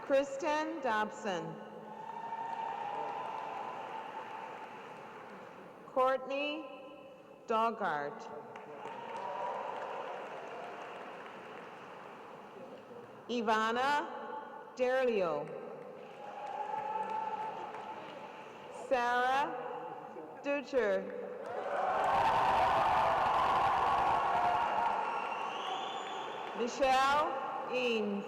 G: Kristen Dobson. Courtney Doggart. Ivana Derlio. Sarah Ducher. Michelle Eames.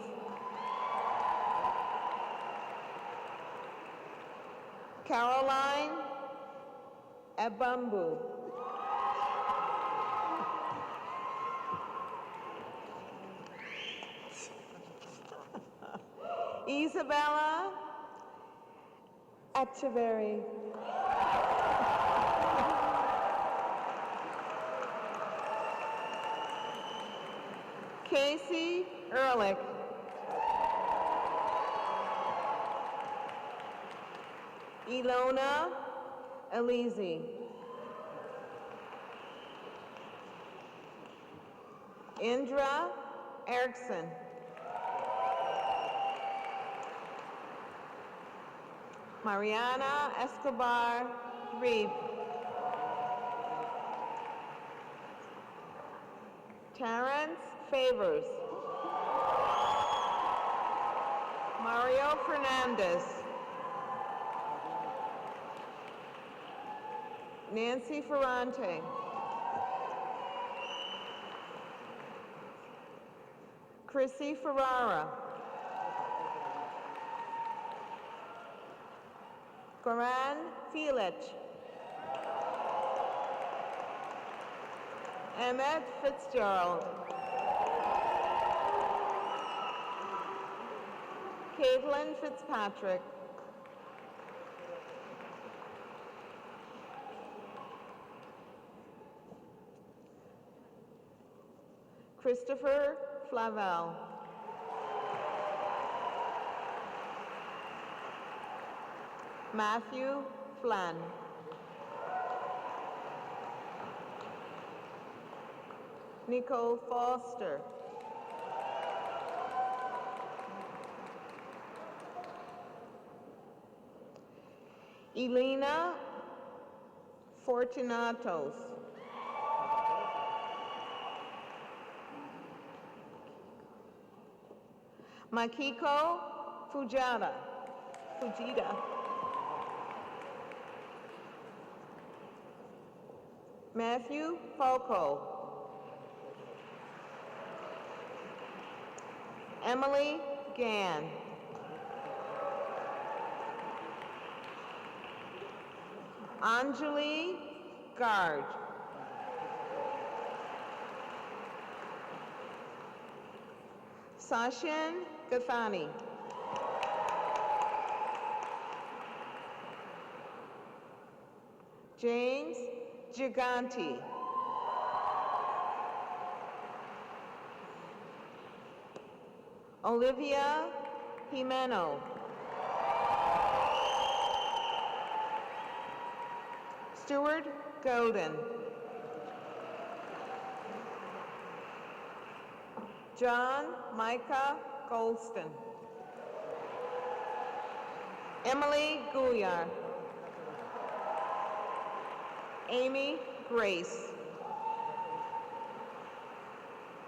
G: Caroline Ebumbu. Isabella Echeverry. Casey Ehrlich. Ilona Elise. Indra Erickson. Mariana Escobar Reeb. Terrence Favors. Mario Fernandez. Nancy Ferrante. Chrissy Ferrara. Goran Filic. Emmett Fitzgerald. Caitlin Fitzpatrick. Christopher Flavel. Matthew Flann. Nicole Foster. Elena Fortunatos. Makiko Fujita. Matthew Falco. Emily Gann. Anjali Garg. Sachin Gathani. James Giganti. Olivia Jimeno. Stuart Golden. John Micah Golston. Emily Gouillard. Amy Grace.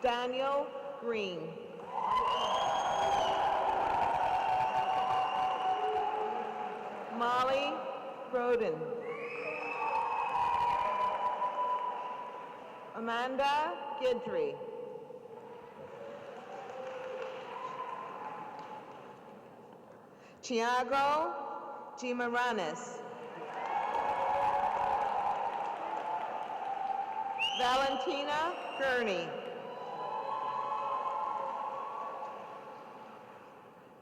G: Daniel Green. Molly Roden. Amanda Gidry. Tiago Gimaranes. Valentina Gurney.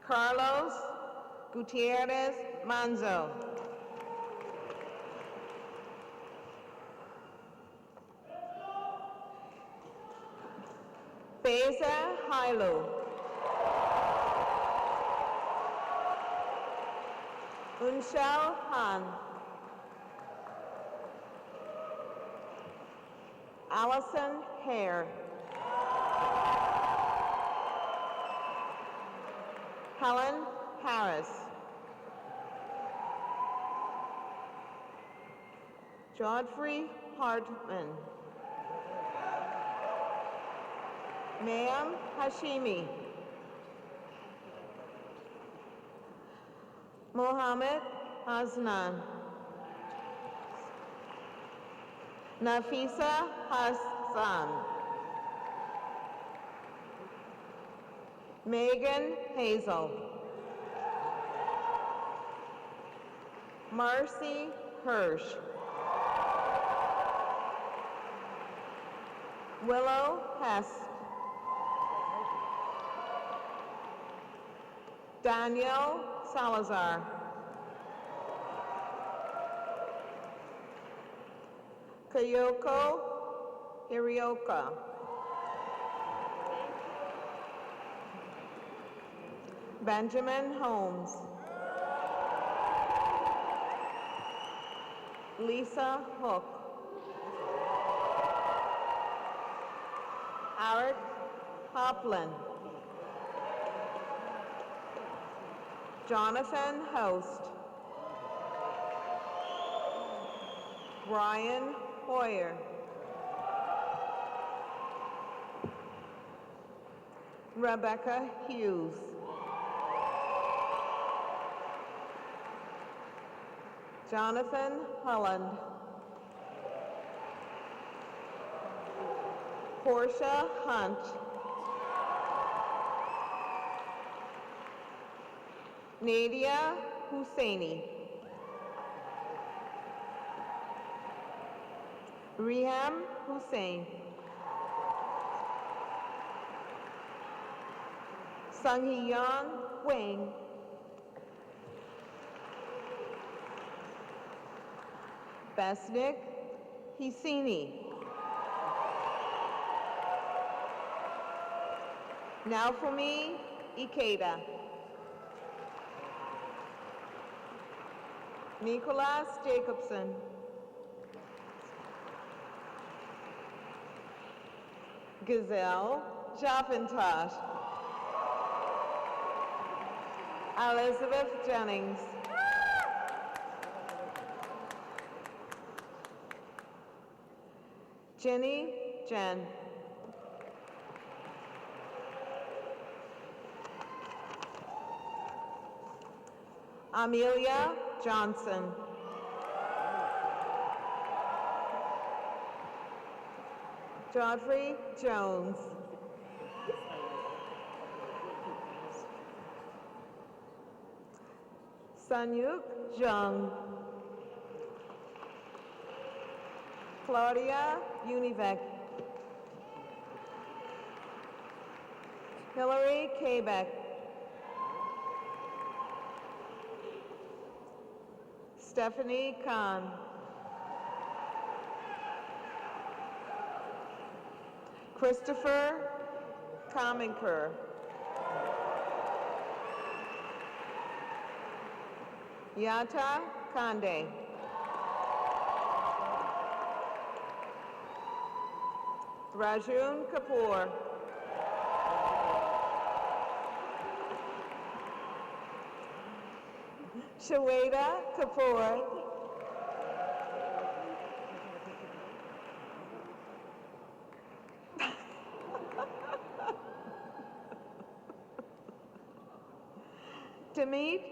G: Carlos Gutierrez Manzo. Beza Hailu. Unshel Han. Allison Hare. Helen Harris. Godfrey Hartman. Mayam Hashimi. Mohammed Hasnan. Nafisa Hassan. Megan Hazel. Marcy Hirsch. Willow Hess. Danielle Salazar. Kayoko Hirioka. Benjamin Holmes. Lisa Hook. Eric Hoplin. Jonathan Host. Brian Hoyer. Rebecca Hughes. Jonathan Holland. Portia Hunt. Nadia Husseini. Riham Hussein. Sung-Hee-Young Wang. Besnik Hisini. Naofumi Ikeda. Nicholas Jacobson. Gazelle Jaffentosh. Elizabeth Jennings. Jenny Jen. Amelia Johnson. Godfrey Jones. Sanyuk Jung. Claudia Univec. Hillary Quebec. Stephanie Kahn. Christopher Kamenker. Yata Kande. Rajun Kapoor. Shaweda Kapoor. Damit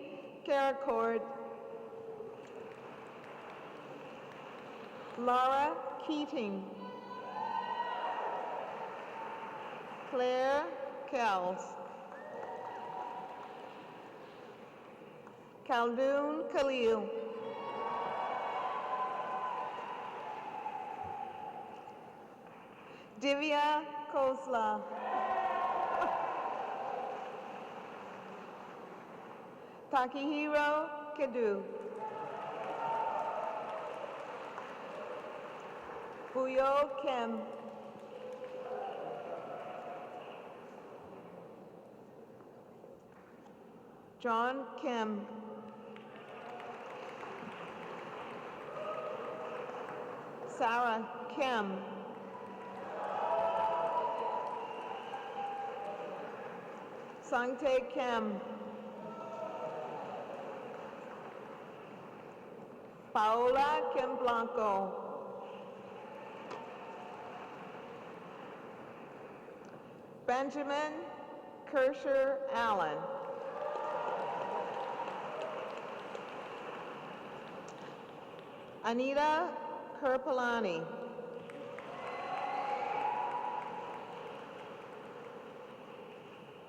G: Karacord. Laura Keating. Claire Kells. Khaldoon Khalil. Divya Khosla. Takehiro Kedu. Buyo Kim. John Kim. Sarah Kim. Sangtae Kim. Paola Kim Blanco. Benjamin Kirscher Allen. Anita Kirpalani.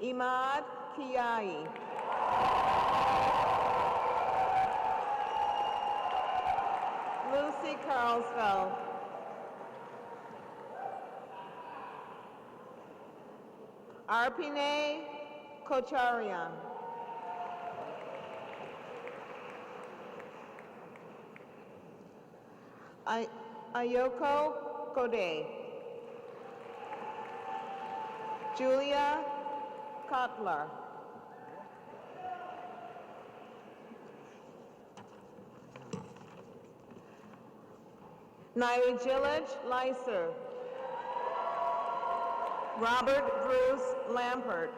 G: Imad Kiai. Lucy Carlsfeld. Arpine Kocharian. Ayoko Kode. Julia Cutler. Nigellage Lyser. Robert Bruce Lampert.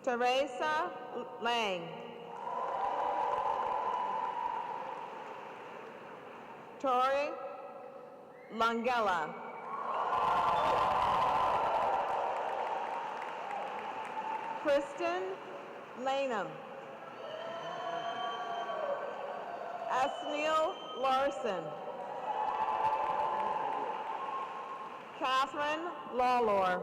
G: Teresa Lang. Tori Langella. Kristen Lanham. Asneal Larson. Catherine Lawlor.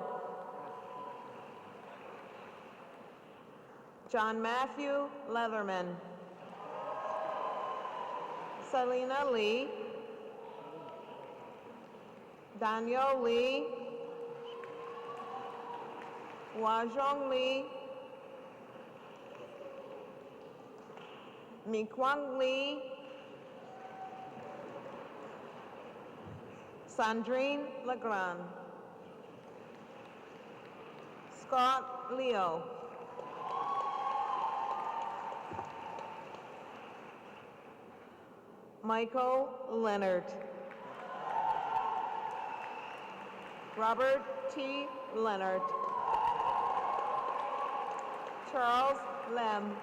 G: John Matthew Leatherman. Selena Lee. Daniel Lee, Wazhong Lee, Mikwang Lee, Sandrine Legrand, Scott Leo, Michael Leonard, Robert T. Leonard, Charles Lem,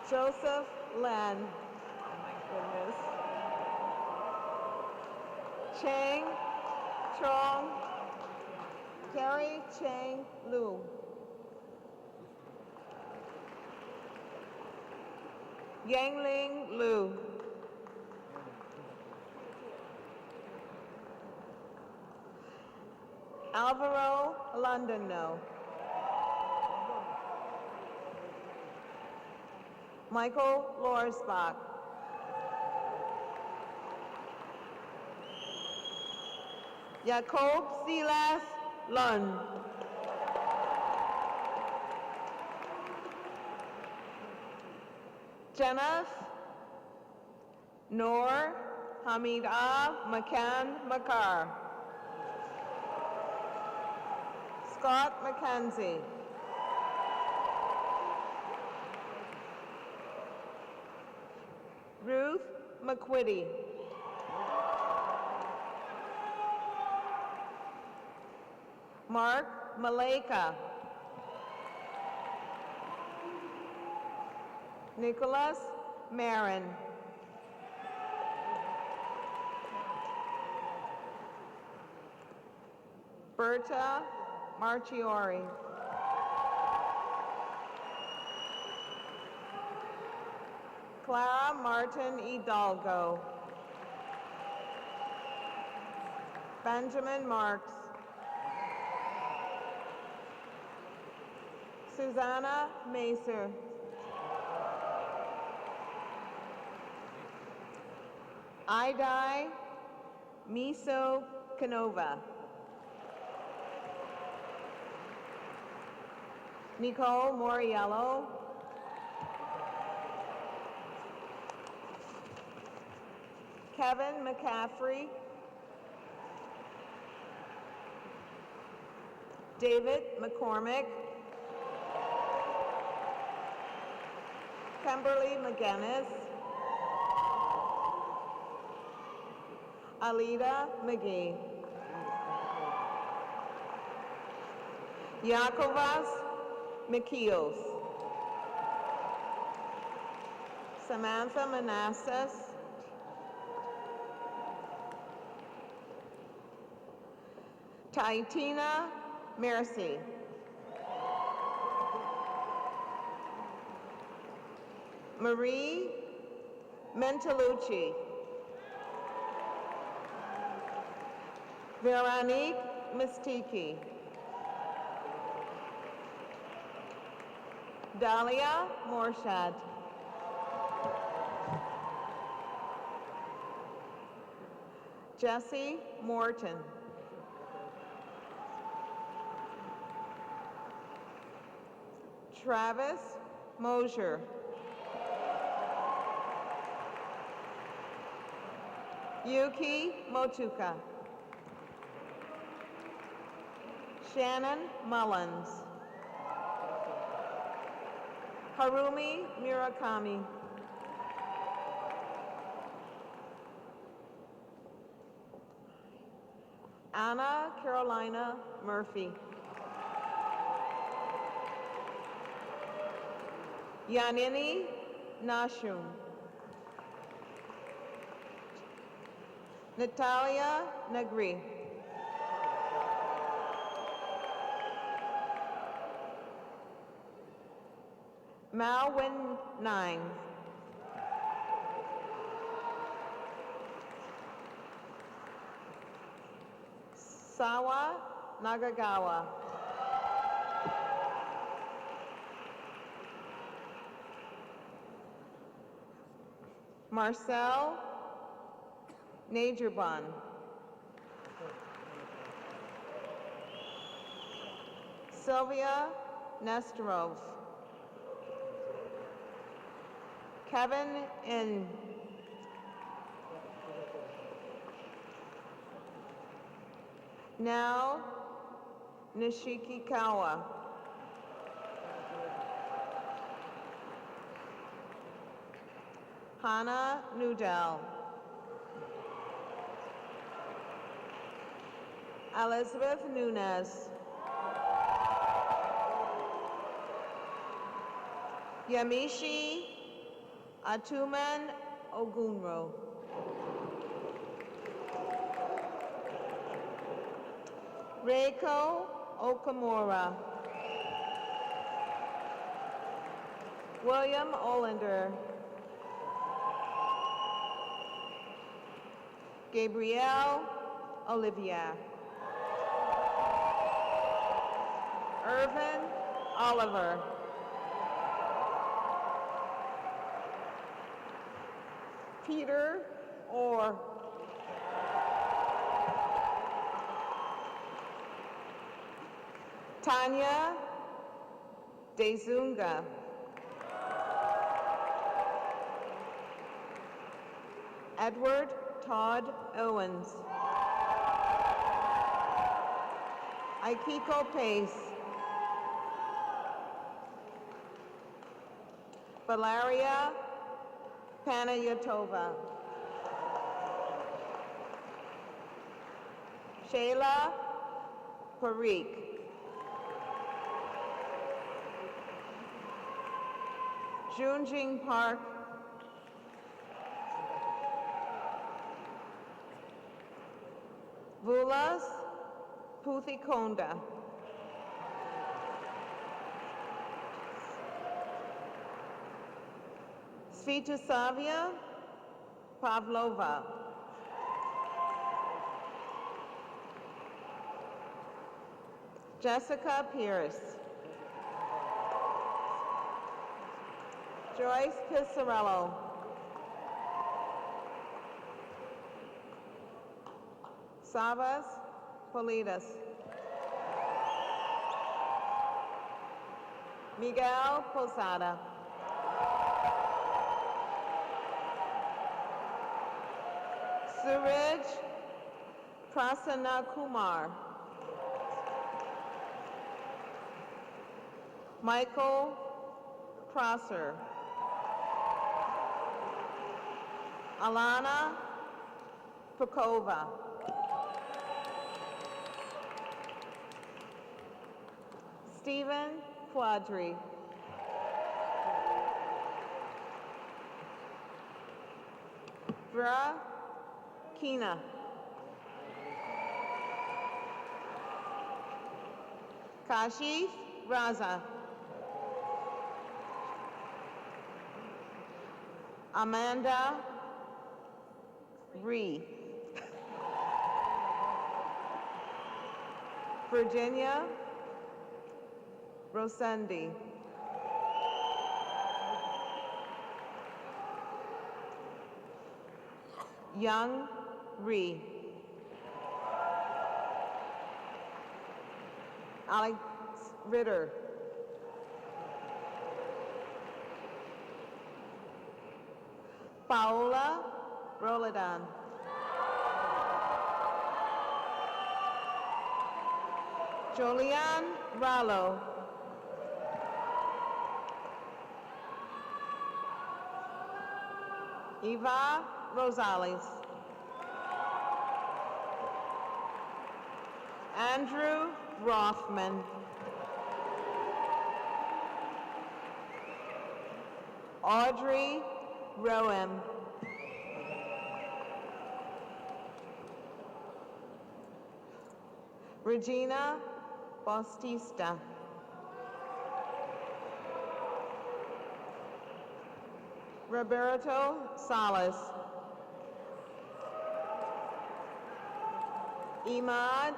G: Joseph Len, oh my goodness, Chang Chong, Carrie Chang Lu, Yangling Lu, Alvaro Londonno, Michael Lorsbach, Jacob Silas Lund, Jennifer Noor Hamida McCann Makar, Scott McKenzie, Ruth McQuitty, Mark Maleka, Nicholas Marin, Berta Marchiori, Clara Martin Hidalgo, Benjamin Marks, Susanna Macer, Idai Miso Canova, Nicole Moriello, Kevin McCaffrey, David McCormick, Kimberly McGinnis, Alida McGee, Yakovas McKeels, Samantha Manassas, Taitina Mercy, Marie Mentalucci, Veronique Mistiki, Dahlia Morshad, Jesse Morton, Travis Mosier, Yuki Motuka, Shannon Mullins, Harumi Murakami, Anna Carolina Murphy, Yanini Nashum, Natalia Nagri, Mao Wen Nine, Sawa Nagagawa, Marcel Najerban. Sylvia Nestorov. Kevin N. Now Nishikikawa. Hannah Nudell. Elizabeth Nunez. Yamishi Atuman Ogunro. Reiko Okamura. William Olander. Gabrielle Olivia. Irvin Oliver. Peter Orr. Tanya Dezunga. Edward Todd Owens. Aikiko Pace. Valeria Panayotova. Shayla Parikh. Junjing Park. Vulas Puthikonda. Svitasavia Pavlova. Jessica Pierce. Joyce Pissarello. Savas Politas. Miguel Posada. Suraj Prasanna Kumar. Michael Prosser. Alana Pokova. Stephen Quadri. Vera Kina. Kashif Raza. Amanda Ree. Virginia Rosendi. Young Ree. Alex Ritter. Paola Roladan. Jolian Rallo. Eva Rosales. Andrew Rothman. Audrey Roem. Regina Bautista. Roberto Salas. Imad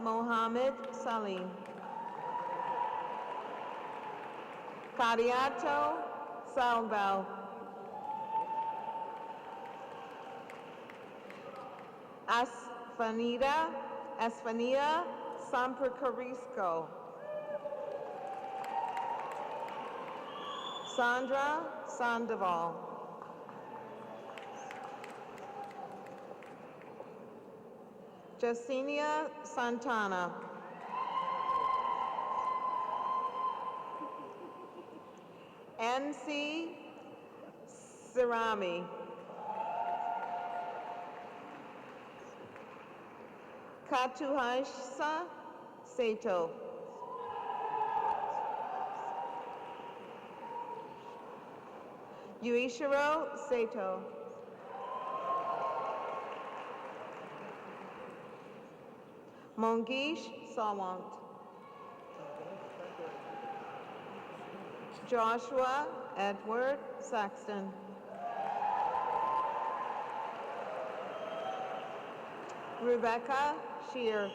G: Mohammed Salim. Cariato Salval. Esfanía Sampercarisco. Sandra Sandoval. Jacinia Santana. N.C. Sirami. Katuhaisa Sato. Yuichiro Sato. Mongeesh Sawant. Joshua Edward Saxton. Rebecca Shear.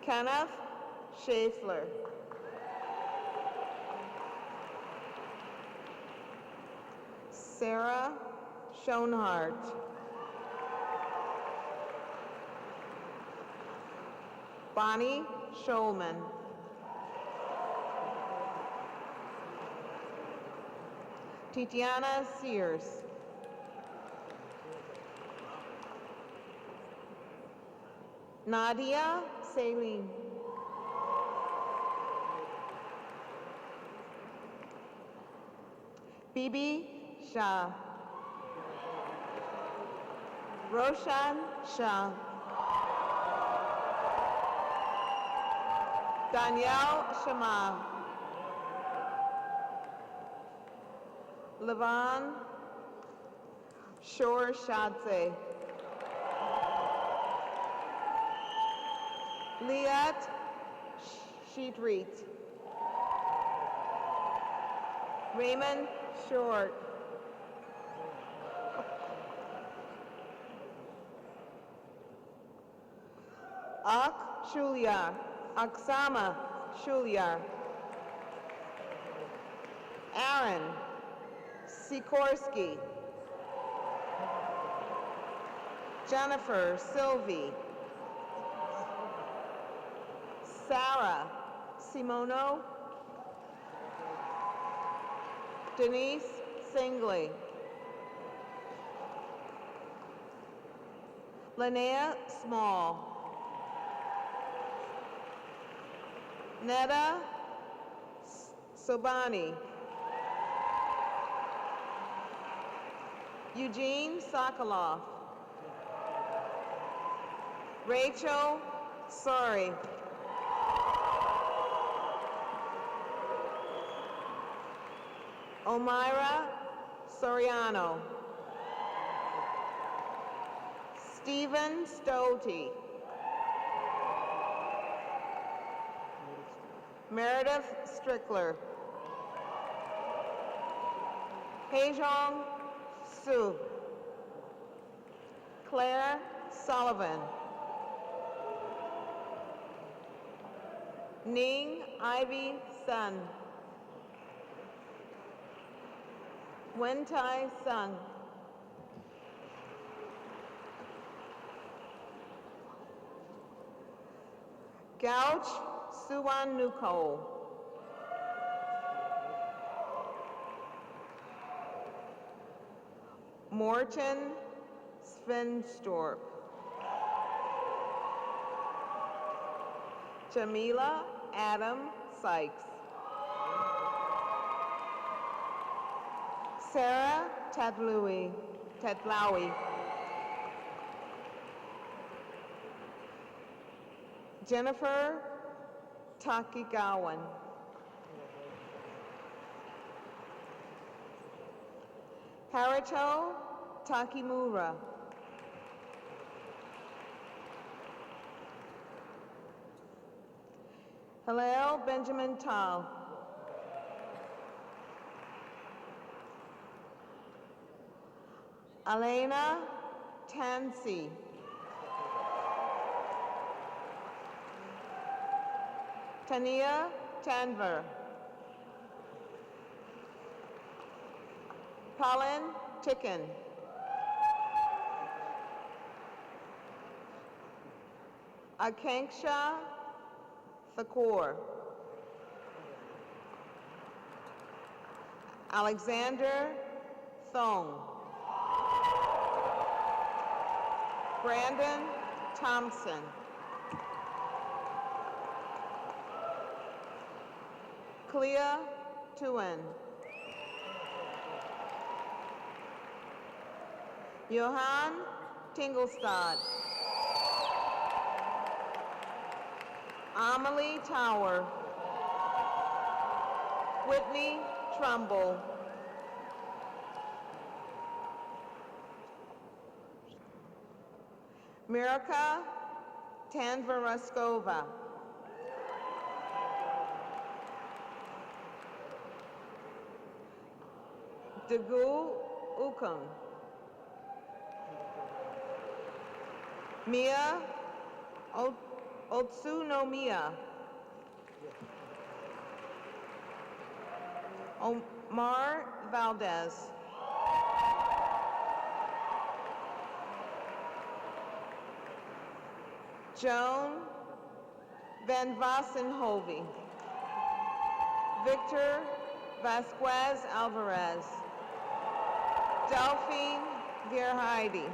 G: Kenneth Schaeffler. Sarah Schoenhart. Bonnie Scholman. Titiana Sears. Nadia Saline. Bibi Shah. Roshan Shah. Danielle Shama. Levon Shor Shadze. Liat Sheetreat. Raymond Short. Shuliar. Aksama Shuliar. Aaron Sikorsky. Jennifer Sylvie. Sarah Simono. Denise Singley. Linnea Small. Neda Sobani. Eugene Sokoloff. Rachel Sori. Omira Soriano. Stephen Stolte. Meredith Strickler. Hejong Su. Claire Sullivan. Ning Ivy Sun. Wentai Sung. Gouch Suwan Nuko. Morton Svenstorp. Jamila Adam Sykes. Sarah Tedlowy. Jennifer Takigawan. Haruto Takimura. Hillel Benjamin Tal. Elena Tansey. Tania Tanver. Cullen Ticken. Akanksha Thakur. Alexander Thong. Brandon Thompson. Clea Tuen. Johan Tingelstad. Amelie Tower. Whitney Trumbull. Mirka Tanvaraskova. Dagu Ukung. Mia Otsunomiya. Omar Valdez. Joan Van Vassenhoven. Victor Vasquez Alvarez. Delphine Gerheide.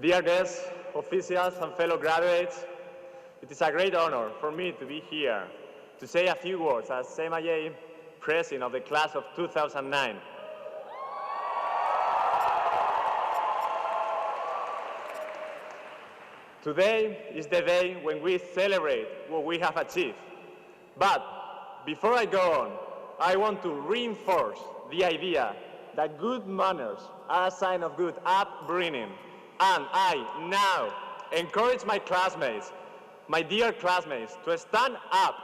H: Dear guests, officials, and fellow graduates, it is a great honor for me to be here to say a few words as MIA President of the class of 2009. Today is the day when we celebrate what we have achieved. But before I go on, I want to reinforce the idea that good manners are a sign of good upbringing. And I now encourage my classmates, my dear classmates, to stand up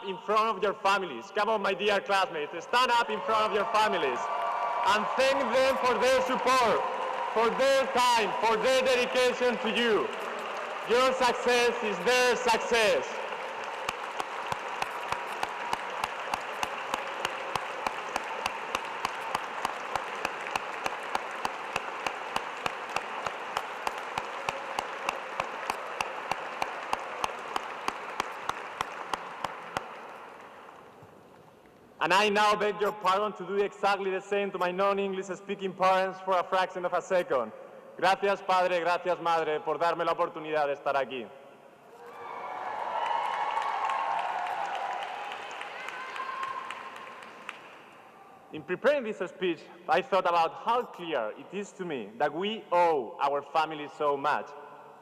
H: in front of your families. Come on, my dear classmates, stand up in front of your families and thank them for their support, for their time, for their dedication to you. Your success is their success. And I now beg your pardon to do exactly the same to my non-English speaking parents for a fraction of a second. Gracias, padre, gracias, madre, por darme la oportunidad de estar aquí. In preparing this speech, I thought about how clear it is to me that we owe our families so much.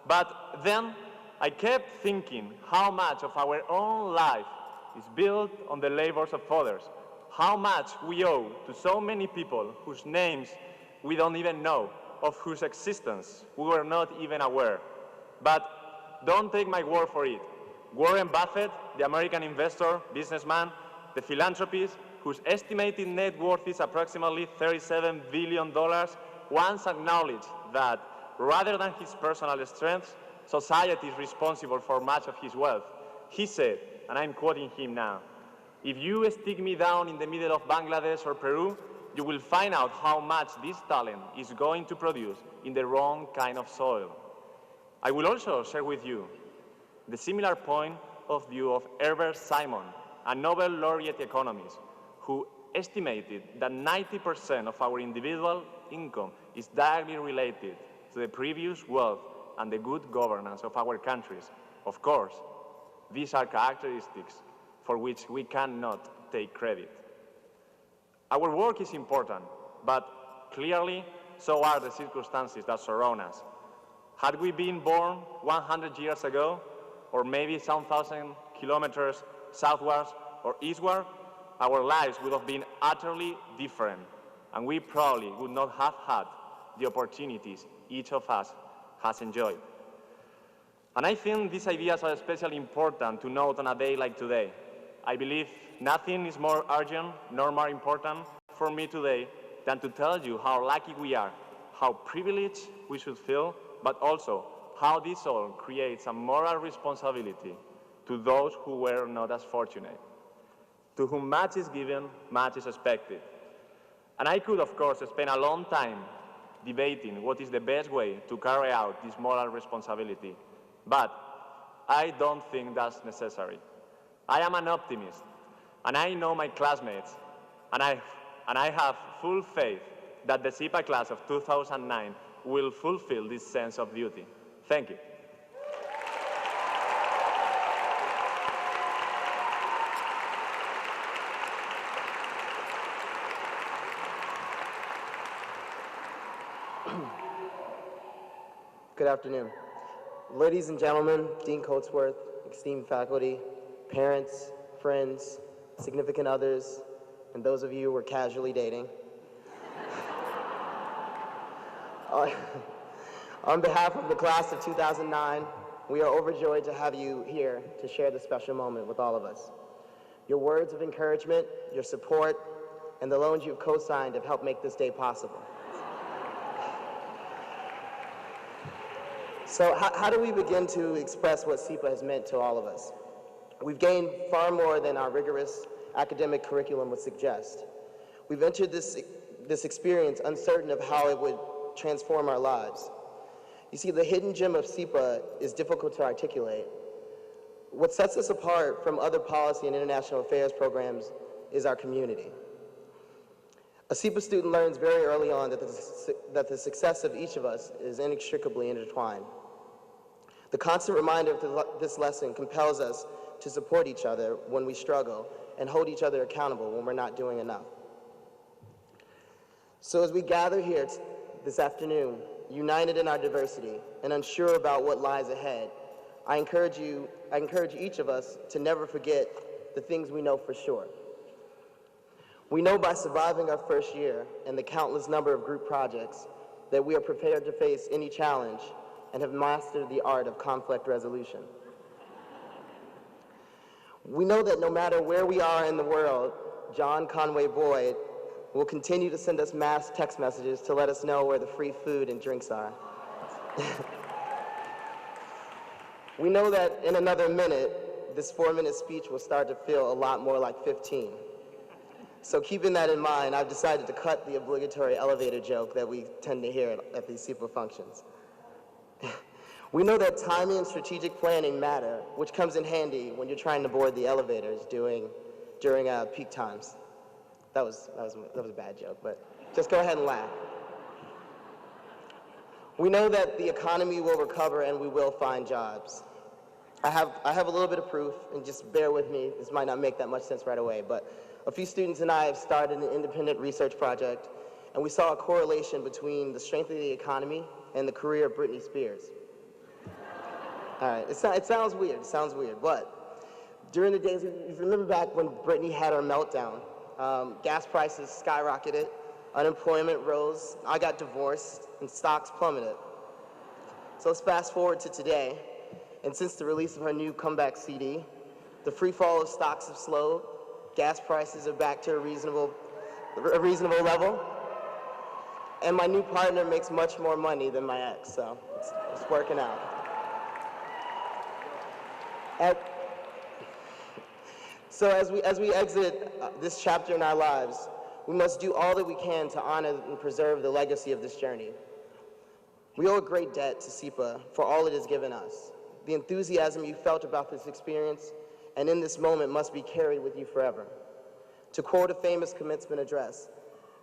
H: But then I kept thinking how much of our own life is built on the labors of others, how much we owe to so many people whose names we don't even know, of whose existence we were not even aware. But don't take my word for it. Warren Buffett, the American investor, businessman, the philanthropist, whose estimated net worth is approximately $37 billion, once acknowledged that rather than his personal strengths, society is responsible for much of his wealth. He said, and I'm quoting him now, "If you stick me down in the middle of Bangladesh or Peru, you will find out how much this talent is going to produce in the wrong kind of soil." I will also share with you the similar point of view of Herbert Simon, a Nobel laureate economist, who estimated that 90% of our individual income is directly related to the previous wealth and the good governance of our countries. Of course, these are characteristics for which we cannot take credit. Our work is important, but clearly so are the circumstances that surround us. Had we been born 100 years ago, or maybe some thousand kilometers southwards or eastward, our lives would have been utterly different, and we probably would not have had the opportunities each of us has enjoyed. And I think these ideas are especially important to note on a day like today. I believe nothing is more urgent nor more important for me today than to tell you how lucky we are, how privileged we should feel, but also how this all creates a moral responsibility to those who were not as fortunate, to whom much is given, much is expected. And I could, of course, spend a long time debating what is the best way to carry out this moral responsibility. But I don't think that's necessary. I am an optimist, and I know my classmates, and I have full faith that the SIPA class of 2009 will fulfill this sense of duty. Thank you.
I: Good afternoon. Ladies and gentlemen, Dean Coatsworth, esteemed faculty, parents, friends, significant others, and those of you who are casually dating. On behalf of the class of 2009, we are overjoyed to have you here to share this special moment with all of us. Your words of encouragement, your support, and the loans you've co-signed have helped make this day possible. So how do we begin to express what SIPA has meant to all of us? We've gained far more than our rigorous academic curriculum would suggest. We've entered this experience uncertain of how it would transform our lives. You see, the hidden gem of SIPA is difficult to articulate. What sets us apart from other policy and international affairs programs is our community. A SIPA student learns very early on that the success of each of us is inextricably intertwined. The constant reminder of this lesson compels us to support each other when we struggle and hold each other accountable when we're not doing enough. So as we gather here this afternoon, united in our diversity and unsure about what lies ahead, I encourage each of us to never forget the things we know for sure. We know by surviving our first year and the countless number of group projects that we are prepared to face any challenge and have mastered the art of conflict resolution. We know that no matter where we are in the world, John Conway Boyd will continue to send us mass text messages to let us know where the free food and drinks are. We know that in another minute, this 4-minute speech will start to feel a lot more like 15. So keeping that in mind, I've decided to cut the obligatory elevator joke that we tend to hear at these SIPA functions. We know that timing and strategic planning matter, which comes in handy when you're trying to board the elevators during peak times. That was a bad joke, but just go ahead and laugh. We know that the economy will recover and we will find jobs. I have a little bit of proof, and just bear with me. This might not make that much sense right away, but a few students and I have started an independent research project, and we saw a correlation between the strength of the economy and the career of Britney Spears. All right, it sounds weird, but during the days, if you remember back when Britney had her meltdown, gas prices skyrocketed, unemployment rose, I got divorced, and stocks plummeted. So let's fast forward to today, and since the release of her new comeback CD, the free fall of stocks have slowed, gas prices are back to a reasonable level, and my new partner makes much more money than my ex, so it's working out. So as we exit this chapter in our lives, we must do all that we can to honor and preserve the legacy of this journey. We owe a great debt to SIPA for all it has given us. The enthusiasm you felt about this experience and in this moment must be carried with you forever. To quote a famous commencement address,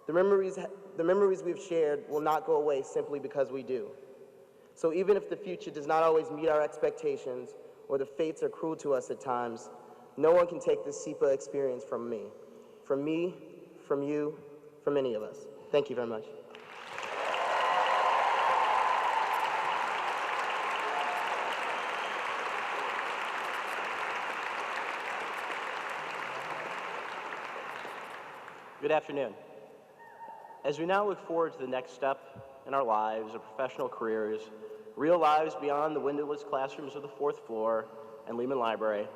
I: the memories we've shared will not go away simply because we do. So even if the future does not always meet our expectations or the fates are cruel to us at times, no one can take this SIPA experience from me, from you, from any of us. Thank you very much.
J: Good afternoon. As we now look forward to the next step in our lives, our professional careers, real lives beyond the windowless classrooms of the 4th floor and Lehman Library,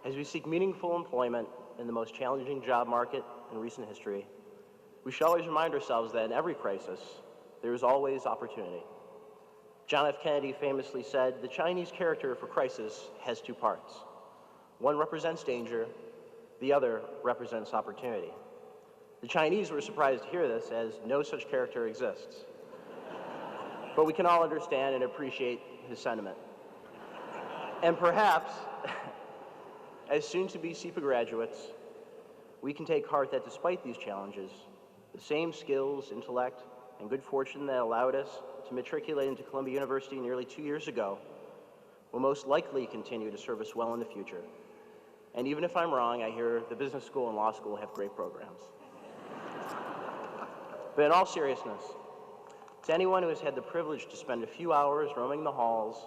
J: as we seek meaningful employment in the most challenging job market in recent history, we should always remind ourselves that in every crisis, there is always opportunity. John F. Kennedy famously said, "The Chinese character for crisis has 2 parts. One represents danger, the other represents opportunity." The Chinese were surprised to hear this, as no such character exists. But we can all understand and appreciate his sentiment. And perhaps, as soon-to-be SIPA graduates, we can take heart that despite these challenges, the same skills, intellect, and good fortune that allowed us to matriculate into Columbia University nearly 2 years ago will most likely continue to serve us well in the future. And even if I'm wrong, I hear the business school and law school have great programs. But in all seriousness, to anyone who has had the privilege to spend a few hours roaming the halls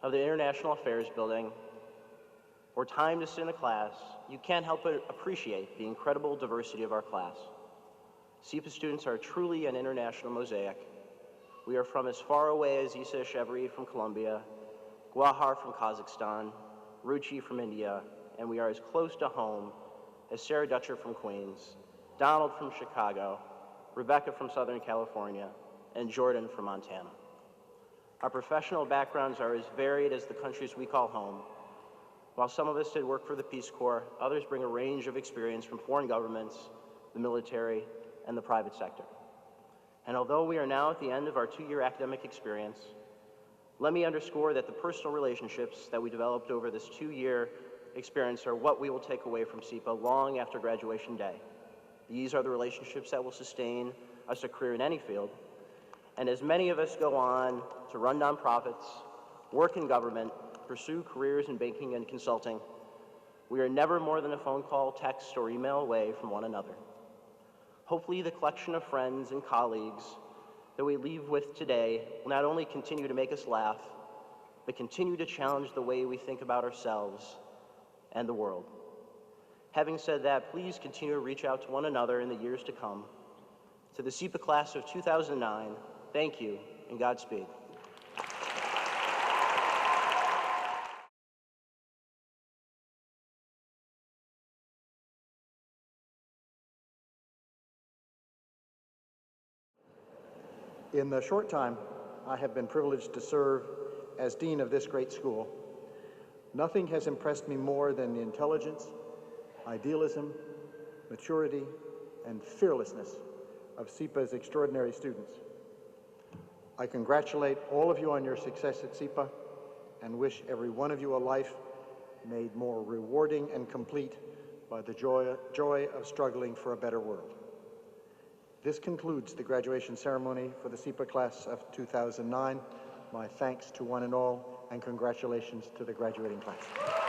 J: of the International Affairs Building or time to sit in a class, you can't help but appreciate the incredible diversity of our class. SIPA students are truly an international mosaic. We are from as far away as Isa Chevry from Colombia, Guahar from Kazakhstan, Ruchi from India, and we are as close to home as Sarah Dutcher from Queens, Donald from Chicago, Rebecca from Southern California, and Jordan from Montana. Our professional backgrounds are as varied as the countries we call home. While some of us did work for the Peace Corps, others bring a range of experience from foreign governments, the military, and the private sector. And although we are now at the end of our 2-year academic experience, let me underscore that the personal relationships that we developed over this 2-year experience are what we will take away from SIPA long after graduation day. These are the relationships that will sustain us a career in any field. And as many of us go on to run nonprofits, work in government, pursue careers in banking and consulting, we are never more than a phone call, text, or email away from one another. Hopefully the collection of friends and colleagues that we leave with today will not only continue to make us laugh, but continue to challenge the way we think about ourselves and the world. Having said that, please continue to reach out to one another in the years to come. To the SIPA class of 2009, thank you and Godspeed.
A: In the short time I have been privileged to serve as dean of this great school, nothing has impressed me more than the intelligence, idealism, maturity, and fearlessness of SIPA's extraordinary students. I congratulate all of you on your success at SIPA and wish every one of you a life made more rewarding and complete by the joy of struggling for a better world. This concludes the graduation ceremony for the SIPA class of 2009. My thanks to one and all, and congratulations to the graduating class.